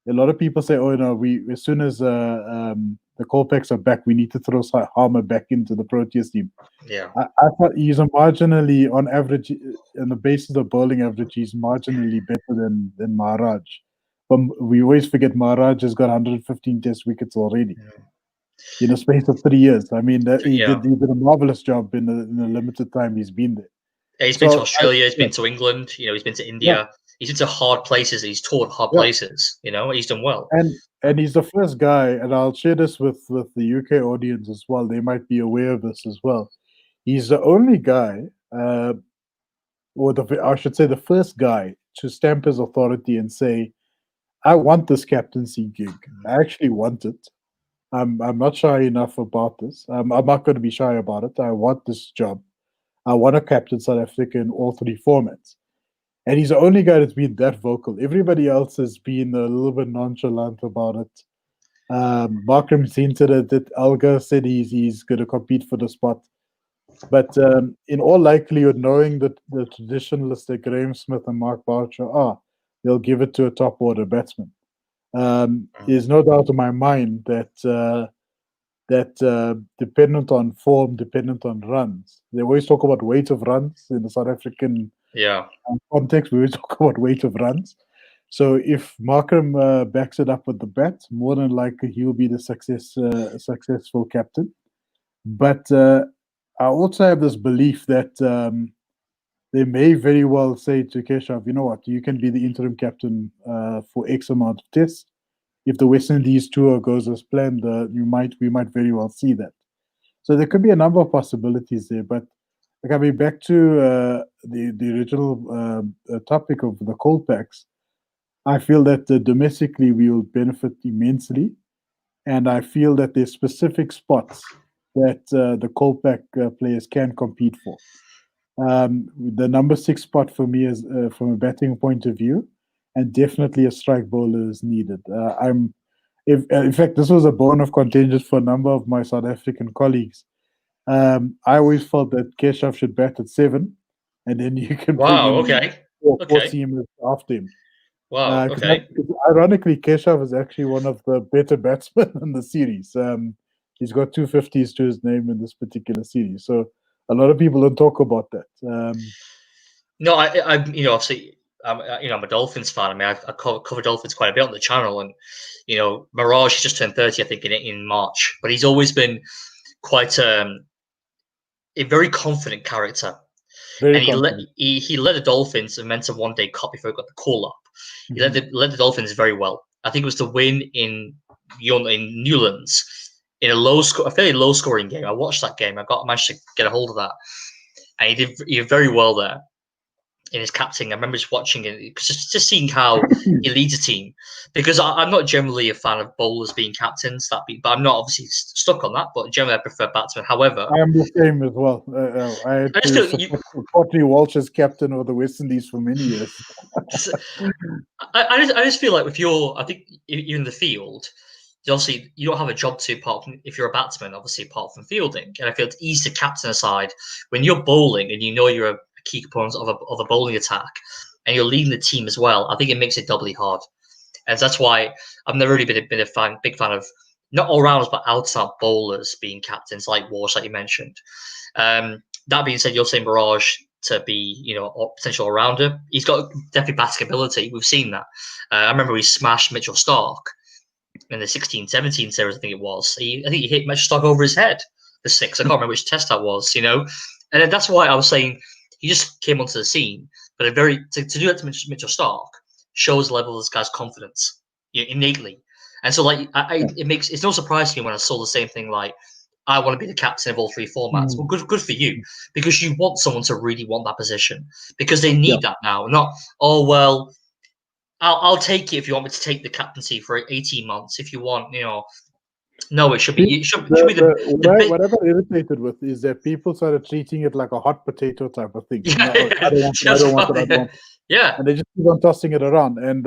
a lot of people say, we as soon as the KOLPAKs are back, we need to throw Harmer back into the Proteas team. Yeah, I thought he's marginally, on average, on the basis of bowling average, he's marginally better than Maharaj. But we always forget Maharaj has got 115 Test wickets already in a space of 3 years. I mean, he did a marvelous job in the limited time he's been there. He's been to Australia. He's been to England. He's been to India. Yeah. He's been to hard places. He's toured hard places. He's done well. And he's the first guy, and I'll share this with the UK audience as well. They might be aware of this as well. He's the only guy, I should say the first guy, to stamp his authority and say, I want this captaincy gig. I actually want it. I'm not shy enough about this. I'm not going to be shy about it. I want this job. I want to captain South Africa in all 3 formats. And he's the only guy that's been that vocal. Everybody else has been a little bit nonchalant about it. Markram hinted at it. Alga said he's going to compete for the spot. But in all likelihood, knowing that the traditionalists that Graham Smith and Mark Boucher are, they'll give it to a top order batsman. There's no doubt in my mind that dependent on form, dependent on runs. They always talk about weight of runs in the South African context. We always talk about weight of runs. So if Markram backs it up with the bat, more than likely he'll be the successful captain. But I also have this belief that they may very well say to Keshav, you know what, you can be the interim captain for X amount of tests. If the West Indies tour goes as planned, we might very well see that. So there could be a number of possibilities there. But coming back to the original topic of the KOLPAKs, I feel that domestically we will benefit immensely, and I feel that there's specific spots that the KOLPAK players can compete for. The number 6 spot for me is from a batting point of view, and definitely a strike bowler is needed. If in fact this was a bone of contention for a number of my South African colleagues. I always felt that Keshav should bat at 7, and then you can bring Wow. in Okay. four Okay. seamers after him. Wow. Because Okay. ironically, Keshav is actually one of the better batsmen in the series. He's got 250s to his name in this particular series. So a lot of people don't talk about that. No, obviously, I'm a Dolphins fan. I mean, I cover Dolphins quite a bit on the channel, and Mirage just turned 30, I think, in March, but he's always been quite a very confident character, Very and confident. he led the Dolphins and meant a one-day cup before he got the call up. He led the Dolphins very well. I think it was the win in Newlands in a fairly low scoring game. I watched that game. Managed to get a hold of that, and he did very well there in his captain. I remember just watching it, just seeing how he leads a team. Because I'm not generally a fan of bowlers being captains, but I'm not obviously stuck on that. But generally, I prefer batsmen. However, I am the same as well. I had I just to feel you. support Courtney Walsh as captain of the West Indies for many years. I just feel like I think you're in the field. Obviously, you don't have a job to apart from if you're a batsman, obviously apart from fielding. And I feel it's easy to captain a side when you're bowling and you know you're a key component of a bowling attack, and you're leading the team as well. I think it makes it doubly hard, and that's why I've never really been a big fan of not all rounders but outside bowlers being captains like Walsh, like you mentioned. That being said, you're saying Mirage to be, a potential all-rounder. He's got definitely batting ability. We've seen that. I remember he smashed Mitchell Starc in the 16-17 series, I think it was. I think he hit Mitchell Starc over his head, the 6. I can't remember which test that was, And then that's why I was saying he just came onto the scene. But to do that to Mitchell Starc shows the level of this guy's confidence innately. And so, it's no surprise to me when I saw the same thing, like, I want to be the captain of all 3 formats. Well, good for you, because you want someone to really want that position, because they need that now. Not, oh, well, I'll take it if you want me to take the captaincy for 18 months. If you want, no, it should be. It should be What I got irritated with is that people started treating it like a hot potato type of thing. Yeah, No, I don't want it. I don't want it. I don't want it. Yeah, And they just keep on tossing it around. And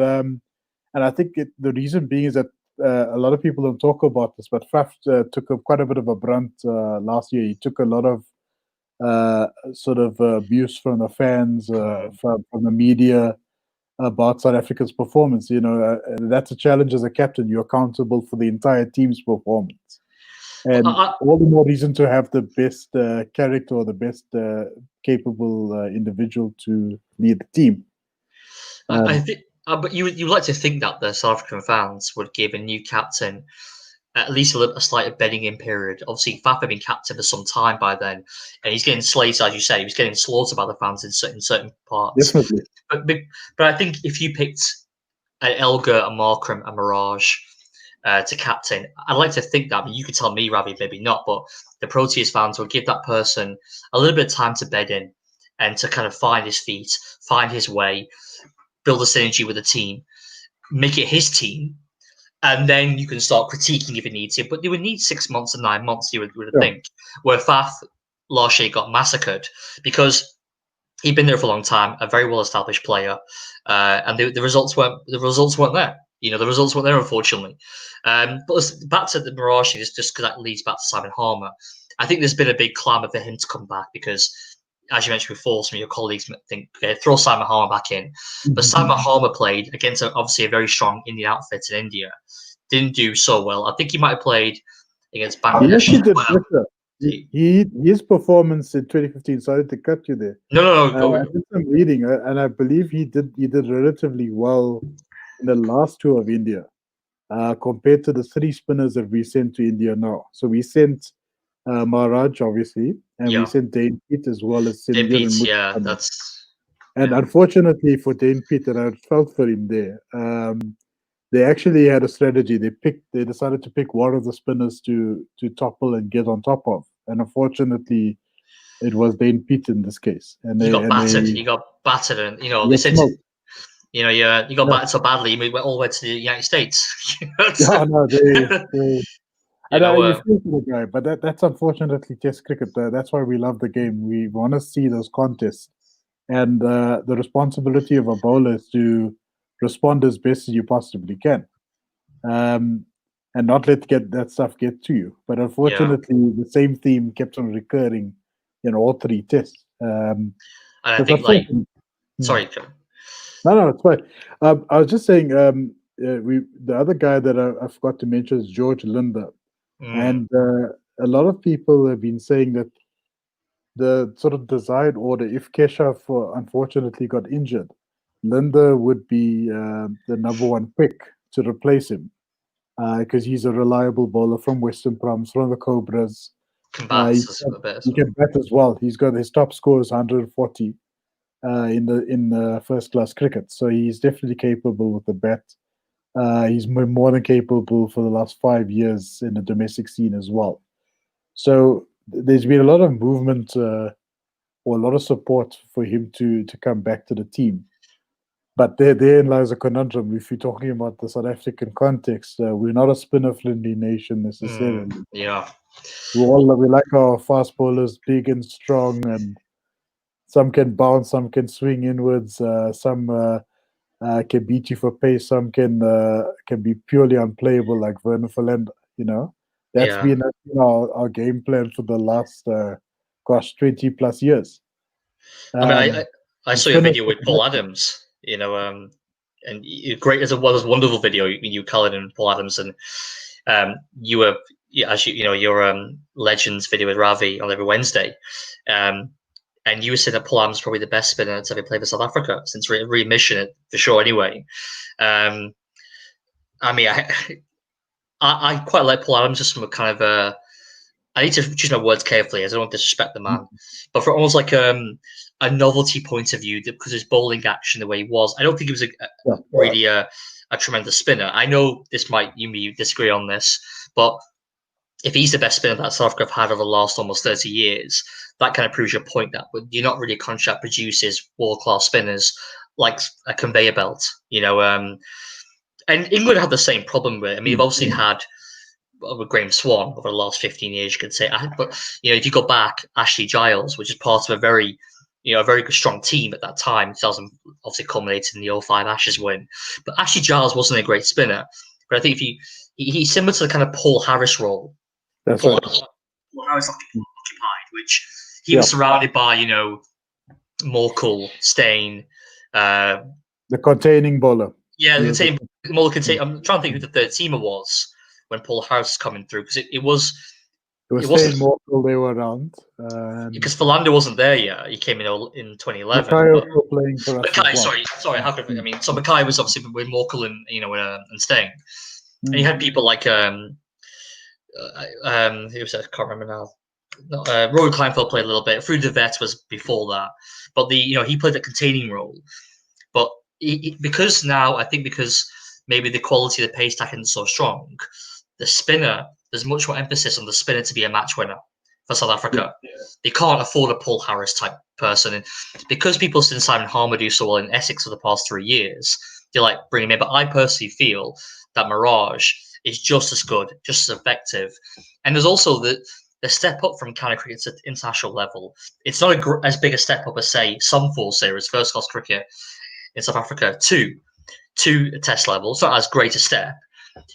I think the reason being is that a lot of people don't talk about this, but Faf took quite a bit of a brunt last year. He took a lot of sort of abuse from the fans, from the media about South Africa's performance. That's a challenge as a captain. You're accountable for the entire team's performance. And all the more reason to have the best character or the best capable individual to lead the team. I think, but you like to think that the South African fans would give a new captain at least a slight bedding in period. Obviously, Faf had been captain for some time by then, and he's getting slated, as you say. He was getting slaughtered by the fans in certain parts. Definitely. But I think if you picked an Elgar, a Markram, a Mirage to captain, I'd like to think that. But you could tell me, Ravi, maybe not. But the Proteas fans would give that person a little bit of time to bed in and to kind of find his feet, find his way, build a synergy with the team, make it his team, and then you can start critiquing if it needs to. But they would need 6 months and 9 months, you would think, where Faf last year got massacred because he'd been there for a long time, a very well-established player, and the results weren't there. The results weren't there, unfortunately. But back to the Mirage, just because that leads back to Simon Harmer. I think there's been a big clamour for him to come back because, as you mentioned before, some of your colleagues think, throw Simon Harmer back in. But Simon Harmer played against obviously a very strong Indian outfit in India. Didn't do so well. I think he might have played against Bangladesh as well. His performance in 2015, sorry to cut you there. No. I did some reading, and I believe he did relatively well in the last tour of India compared to the 3 spinners that we sent to India now. So we sent Maharaj, obviously, and we sent Dane Pitt as well as Dane Pitt, And unfortunately for Dane Pitt, and I felt for him there, they actually had a strategy. They decided to pick one of the spinners to topple and get on top of. And unfortunately, it was Dane Pitt in this case. And he got battered. And they said You know, you got back so badly, you went all the way to the United States. Yeah, no, they you and know, you feel for the guy, but that's unfortunately Test cricket. That's why we love the game. We want to see those contests, and the responsibility of a bowler is to respond as best as you possibly can, um, and not let get that stuff get to you. But unfortunately, the same theme kept on recurring in all three tests. and I It's think like, unfortunate. sorry, John. No, it's fine. I was just saying, the other guy that I forgot to mention is George Linder. And a lot of people have been saying that the sort of desired order, if Keshav unfortunately got injured, Linda would be the number one pick to replace him because he's a reliable bowler from Western Proms, from the Cobras. Combats a bit. He can bat as well. He's got his top score is 140 in the first class cricket, so he's definitely capable with the bat. He's more than capable for the last 5 years in the domestic scene as well. So there's been a lot of movement or a lot of support for him to come back to the team. But therein lies a conundrum. If you're talking about the South African context, we're not a spinner-friendly nation necessarily. Yeah. We like our fast bowlers big and strong, and some can bounce, some can swing inwards, some can beat you for pace, some can be purely unplayable like Vernon Philander. That's been our game plan for the last 20 plus years. I mean, I saw your video with Paul Adams, and great as it was, a wonderful video. You, Colin and Paul Adams, and you were, as your Legends video with Ravi on every Wednesday, and you were saying that Paul Adams is probably the best spinner that's ever played for South Africa since remission, for sure. Anyway, I mean, I quite like Paul Adams just from a kind of I need to choose my words carefully, as I don't want to disrespect the man, but for almost like a novelty point of view, because his bowling action the way he was, I don't think he was really a tremendous spinner. I know you disagree on this, but if he's the best spinner that South Africa have had over the last almost 30 years, that kind of proves your point that you're not really a country that produces world-class spinners like a conveyor belt, and England had the same problem with it. I mean, you've obviously had with Graham Swan over the last 15 years, you could say. But if you go back, Ashley Giles, which is part of a very good strong team at that time, 2000 obviously culminated in the 05 Ashes win. But Ashley Giles wasn't a great spinner. But I think he's similar to the kind of Paul Harris role. That's right. Paul Harris occupied, which he was surrounded by, Morkel, Steyn, the containing bowler. Yeah, the containing. I'm trying to think who the third teamer was when Paul Harris was coming through, because it wasn't more they were around. Because Philander wasn't there yet. He came in 2011. Mackay was playing for us. Mackay, sorry. How could I mean? So Mackay was obviously with Morkel and and Steyn, and you had people like who was that? I can't remember now. Rory Kleinfeld played a little bit. Fru de Vet was before that, but he played a containing role. But because maybe the quality of the pace tack isn't so strong, the spinner, there's much more emphasis on the spinner to be a match winner for South Africa. Yeah. They can't afford a Paul Harris type person. And because people have seen Simon Harmer do so well in Essex for the past 3 years, they like bring him in. But I personally feel that Mirage is just as good, just as effective. And there's also the step up from kind of cricket to international level. It's not as big a step up as, say, some full series, first class cricket in South Africa to a test level. It's not as great a step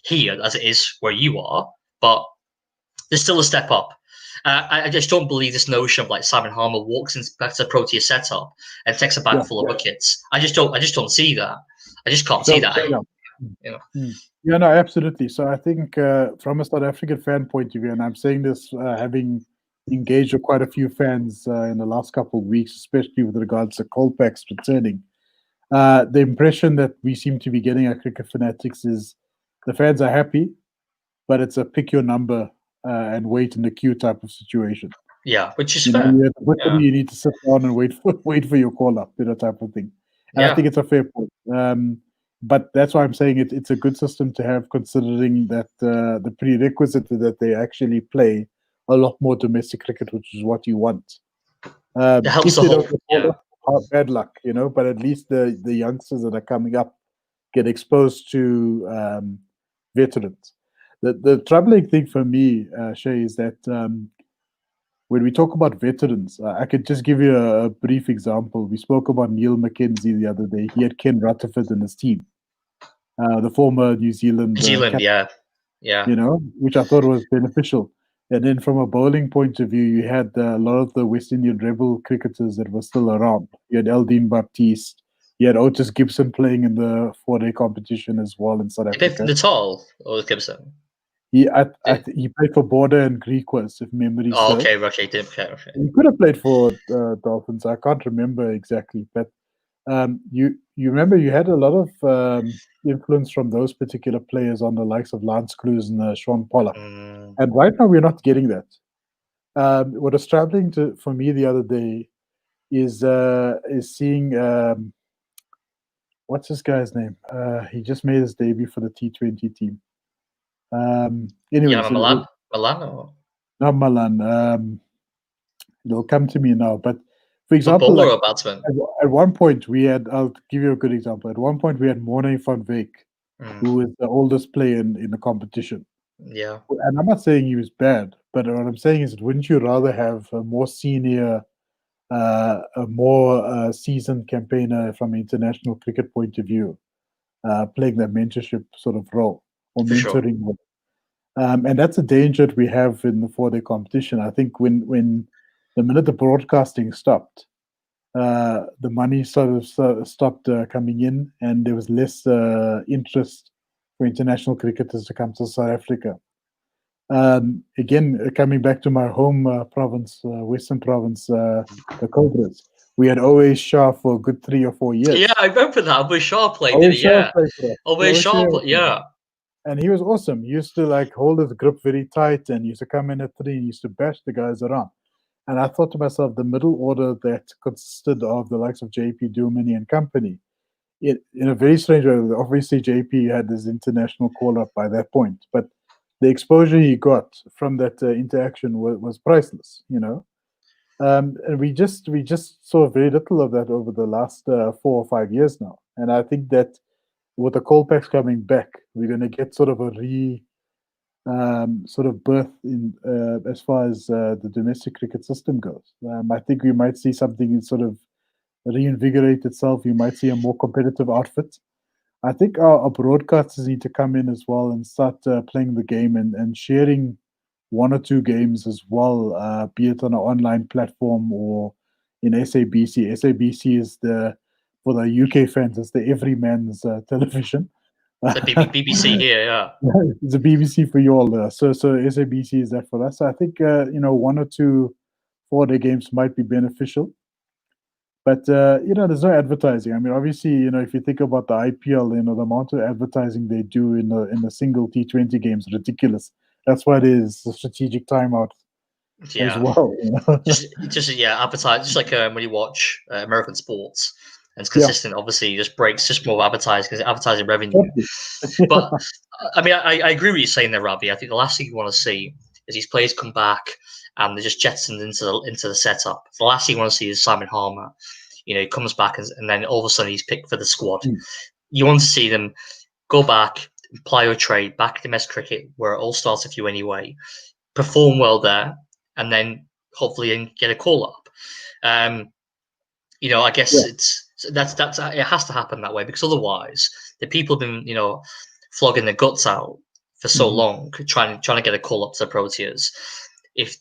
here as it is where you are, but there's still a step up. I just don't believe this notion of like Simon Harmer walks in back to the Protea setup and takes a bag full of wickets. I just don't see that. I just can't see that. Yeah, no, absolutely. So I think from a South African fan point of view, and I'm saying this having engaged with quite a few fans in the last couple of weeks, especially with regards to KOLPAK's returning, the impression that we seem to be getting at Cricket Fanatics is the fans are happy, but it's a pick your number and wait in the queue type of situation. Yeah, which is fair. You need to sit down and wait for your call up, type of thing. And I think it's a fair point. But that's why I'm saying it's a good system to have, considering that the prerequisite that they actually play a lot more domestic cricket, which is what you want. It helps the whole. bad luck, but at least the youngsters that are coming up get exposed to veterans. The troubling thing for me, Shay, is that when we talk about veterans, I could just give you a brief example. We spoke about Neil McKenzie the other day. He had Ken Rutherford in his team, the former New Zealand New Zealand, captain, yeah. which I thought was beneficial. And then from a bowling point of view, you had a lot of the West Indian rebel cricketers that were still around. You had Aldine Baptiste. You had Otis Gibson playing in the 4-day competition as well in South He played for Africa. Natal or Gibson. He played for Border and Griquas, if memory serves. Okay. He could have played for Dolphins. I can't remember exactly, but you remember you had a lot of influence from those particular players on the likes of Lance Cruz and Sean Pollock. And right now we're not getting that. What was troubling for me the other day is seeing what's this guy's name? He just made his debut for the T20 team. Anyways, Milan or not Milan. It'll come to me now. But for example, bowler or batsman? At one point we had. I'll give you a good example. At one point we had Morne van Wyk, who was the oldest player in the competition. Yeah. And I'm not saying he was bad, but what I'm saying is, wouldn't you rather have a more senior, a more seasoned campaigner from an international cricket point of view, playing that mentorship sort of role or mentoring role? And that's a danger that we have in the 4-day competition. I think when the minute the broadcasting stopped, the money sort of stopped coming in, and there was less interest for international cricketers to come to South Africa. Again, coming back to my home province, Western Province, the Cobras, we had Owe Shah for a good 3 or 4 years. Yeah, I remember that. Owe Shah played, didn't he? Yeah. Owe Shah, yeah. And he was awesome. He used to hold his grip very tight, and he used to come in at 3 and used to bash the guys around. And I thought to myself, the middle order that consisted of the likes of JP Dumini and company, in a very strange way, obviously JP had his international call-up by that point, but the exposure he got from that interaction was priceless, and we just saw very little of that over the last 4 or 5 years now. And I think that with the KOLPACs coming back, we're going to get sort of a sort of birth in as far as the domestic cricket system goes. I think we might see something sort of reinvigorate itself. You might see a more competitive outfit. I think our broadcasters need to come in as well and start playing the game and sharing 1 or 2 games as well, be it on an online platform or in SABC. SABC is for the UK fans, it's the everyman's television. The BBC here, yeah. It's a BBC for you all. So SABC is that for us. So I think 1 or 2 4-day games might be beneficial. But there's no advertising. I mean, obviously, if you think about the IPL, the amount of advertising they do in the single T20 games is ridiculous. That's why there's a strategic timeout as well. Just advertise. Just like when you watch American sports, and it's consistent. Obviously, just breaks just more advertising because advertising revenue. But I mean, I agree with you saying there, Ravi. I think the last thing you want to see is these players come back and they're just jettisoned into the setup. The last thing you want to see is Simon Harmer. He comes back and then all of a sudden he's picked for the squad. You want to see them go back, apply your trade back to domestic cricket where it all starts with you anyway, perform well there, and then hopefully get a call up. I guess that's it has to happen that way, because otherwise the people have been flogging their guts out for so long trying to get a call up to the Proteas. If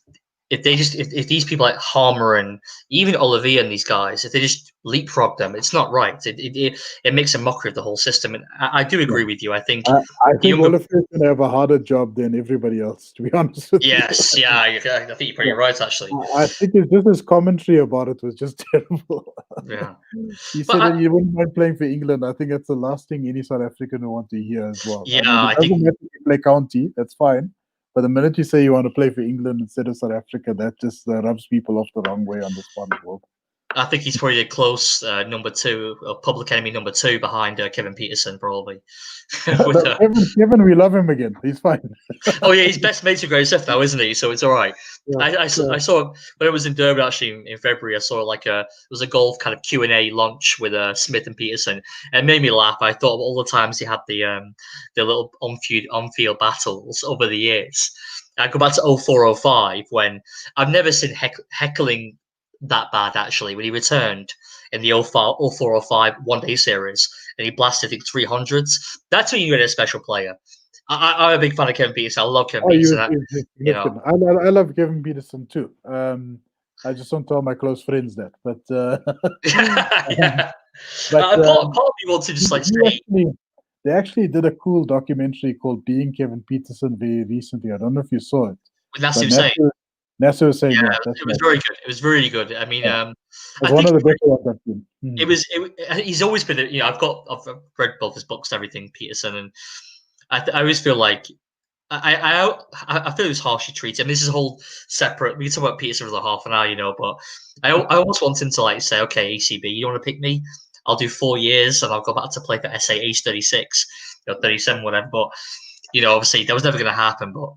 these people like Harmer and even Olivia and these guys, if they just leapfrog them, it's not right. It makes a mockery of the whole system. And I do agree with you. I think Olivia is going to have a harder job than everybody else, to be honest with you. Yes, I think you're pretty right, actually. I think it's just his commentary about it was just terrible. Yeah. He said that he wouldn't mind playing for England. I think that's the last thing any South African would want to hear as well. Yeah, I think it doesn't matter if you play county, that's fine. But the minute you say you want to play for England instead of South Africa, that just rubs people off the wrong way on this part of the world. I think he's probably a close number 2, or public enemy number 2 behind Kevin Peterson, probably. With, No, Kevin, we love him again. He's fine. oh yeah, he's best mates with Graham Smith now, isn't he? So it's all right. Yeah, I saw when I was in Durban actually in February. I saw like it was a golf kind of Q&A lunch with Smith and Peterson, and it made me laugh. I thought of all the times he had the little on-field battles over the years. I go back to 0405 when I've never seen heckling that bad actually. When he returned in the 0405 one-day series and he blasted I think 300s, that's when you get a special player. I'm a big fan of Kevin Peterson. I love Kevin Peterson. You know, I love Kevin Peterson too. I just don't tell my close friends that, but yeah. but Part of me wants to just like say they actually did a cool documentary called "Being Kevin Peterson" very recently. I don't know if you saw it. with Nasser Hussain. Nasser Hussain, Yeah, it was very good. It was really good. I mean, it was I one think of the better ones I've seen. it was. He's always been. You know, I've read both his books and everything, Peterson, and I always feel like I feel it was harshly treated. I mean, this is a whole separate. We can talk about Peterson for like half an hour, you know, but I almost want him to like say, okay, ACB, you want to pick me? I'll do 4 years and I'll go back to play for SA Age 36, 37, whatever. But you know, obviously that was never going to happen. But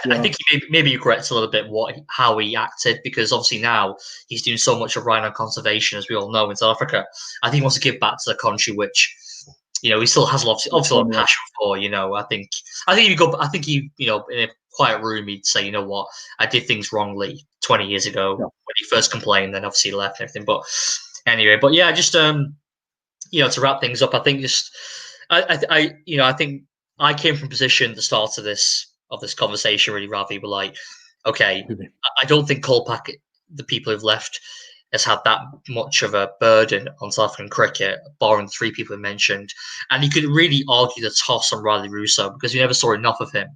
I think he maybe regrets a little bit how he acted, because obviously now he's doing so much of rhino conservation, as we all know, in South Africa. I think he wants to give back to the country, which, you know, he still has obviously a lot of passion for. You know, I think if you know, in a quiet room, he'd say, you know what, I did things wrongly 20 years ago when he first complained, then obviously left and everything. But anyway, but yeah, just you know, to wrap things up, I think just I think I came from a position at the start of this conversation, really, Ravi, were like, okay, I don't think KOLPAK, the people who've left, has had that much of a burden on South African cricket, barring 3 people mentioned. And you could really argue the toss on Riley Russo because we never saw enough of him.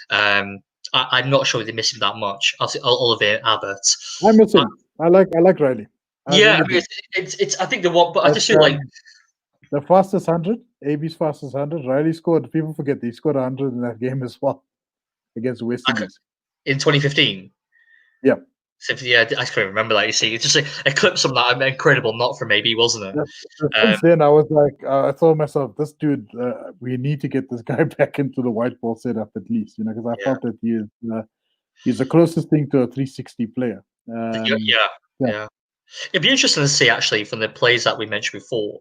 I'm not sure they miss him that much. Oliver Abbott. I miss him. I like Riley. I mean, it's I think the one, but I just feel like the fastest 100, AB's fastest 100. Riley scored. People forget he scored 100 in that game as well against West Indies in 2015. Yeah. So, yeah, I can't remember that. You see, it's just a clip from that incredible knot from AB, wasn't it? Since then, I was like, I thought myself, this dude, we need to get this guy back into the white ball setup at least, you know, because I felt that he's the closest thing to a 360 player. Yeah. It'd be interesting to see, actually, from the players that we mentioned before,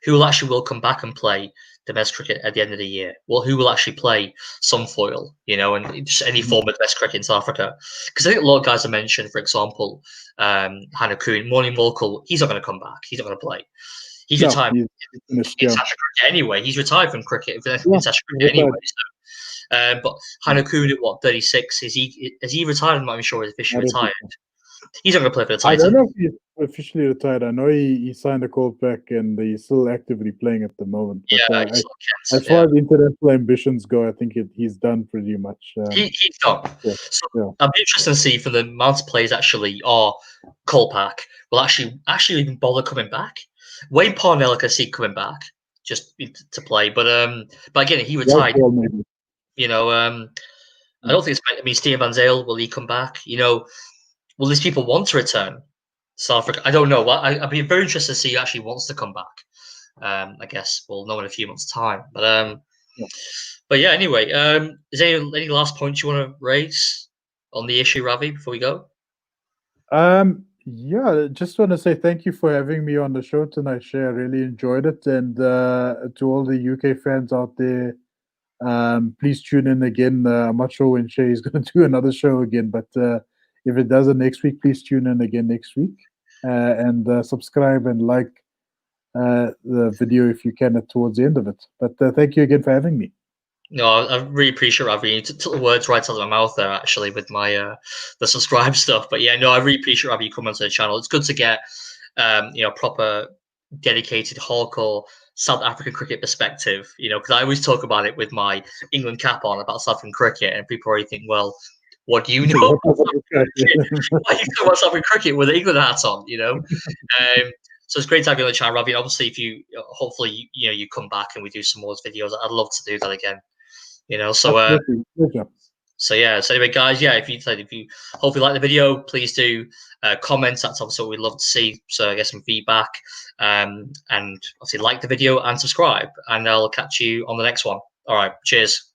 who will come back and play domestic cricket at the end of the year. Well, who will actually play some foil, you know, and just any form of domestic cricket in South Africa? Because I think a lot of guys have mentioned, for example, Hannah Kuhn, Morning Morkel, he's not going to come back. He's not going to play. He's retired in international cricket anyway. He's retired from cricket, international cricket anyway. So, but Hannah Kuhn at what, 36? Is he retired? I'm not even sure he's officially retired. He's not going to play for the Titans. I don't know if he's officially retired. I know he signed a KOLPAK and he's still actively playing at the moment. But, as far as international ambitions go, I think he's done pretty much. He's done. So I'd be interested to see for the amount of players actually are KOLPAK will actually even bother coming back. Wayne Parnell, I can see coming back just to play, but again, he retired. You know, I don't think it's. I mean, Steven Van Zyl, will he come back? You know, will these people want to return South Africa? I don't know. I'd be very interested to see who actually wants to come back. I guess we'll know in a few months' time. But yeah. Anyway, is there any last points you want to raise on the issue, Ravi, before we go? Yeah, just want to say thank you for having me on the show tonight, Shay. I really enjoyed it, and to all the UK fans out there, please tune in again. I'm not sure when Shay is going to do another show again, but if it doesn't next week, please tune in again next week, and subscribe and like the video if you can towards the end of it. But thank you again for having me. No, I really appreciate Ravi. You took the words right out of my mouth there, actually, with my the subscribe stuff. But yeah, no, I really appreciate Ravi coming onto the channel. It's good to get proper, dedicated, hardcore South African cricket perspective. You know, because I always talk about it with my England cap on about South African cricket, and people already think, well, what do you know? Why are you talking about South African cricket with the England hats on? You know. So it's great to have you on the channel, Ravi. Obviously, if hopefully you come back and we do some more videos, I'd love to do that again. You know, so So yeah, so anyway, guys, yeah, if you hopefully like the video, please do comment. That's obviously what we'd love to see. So I guess some feedback, and obviously like the video and subscribe, and I'll catch you on the next one. All right, cheers.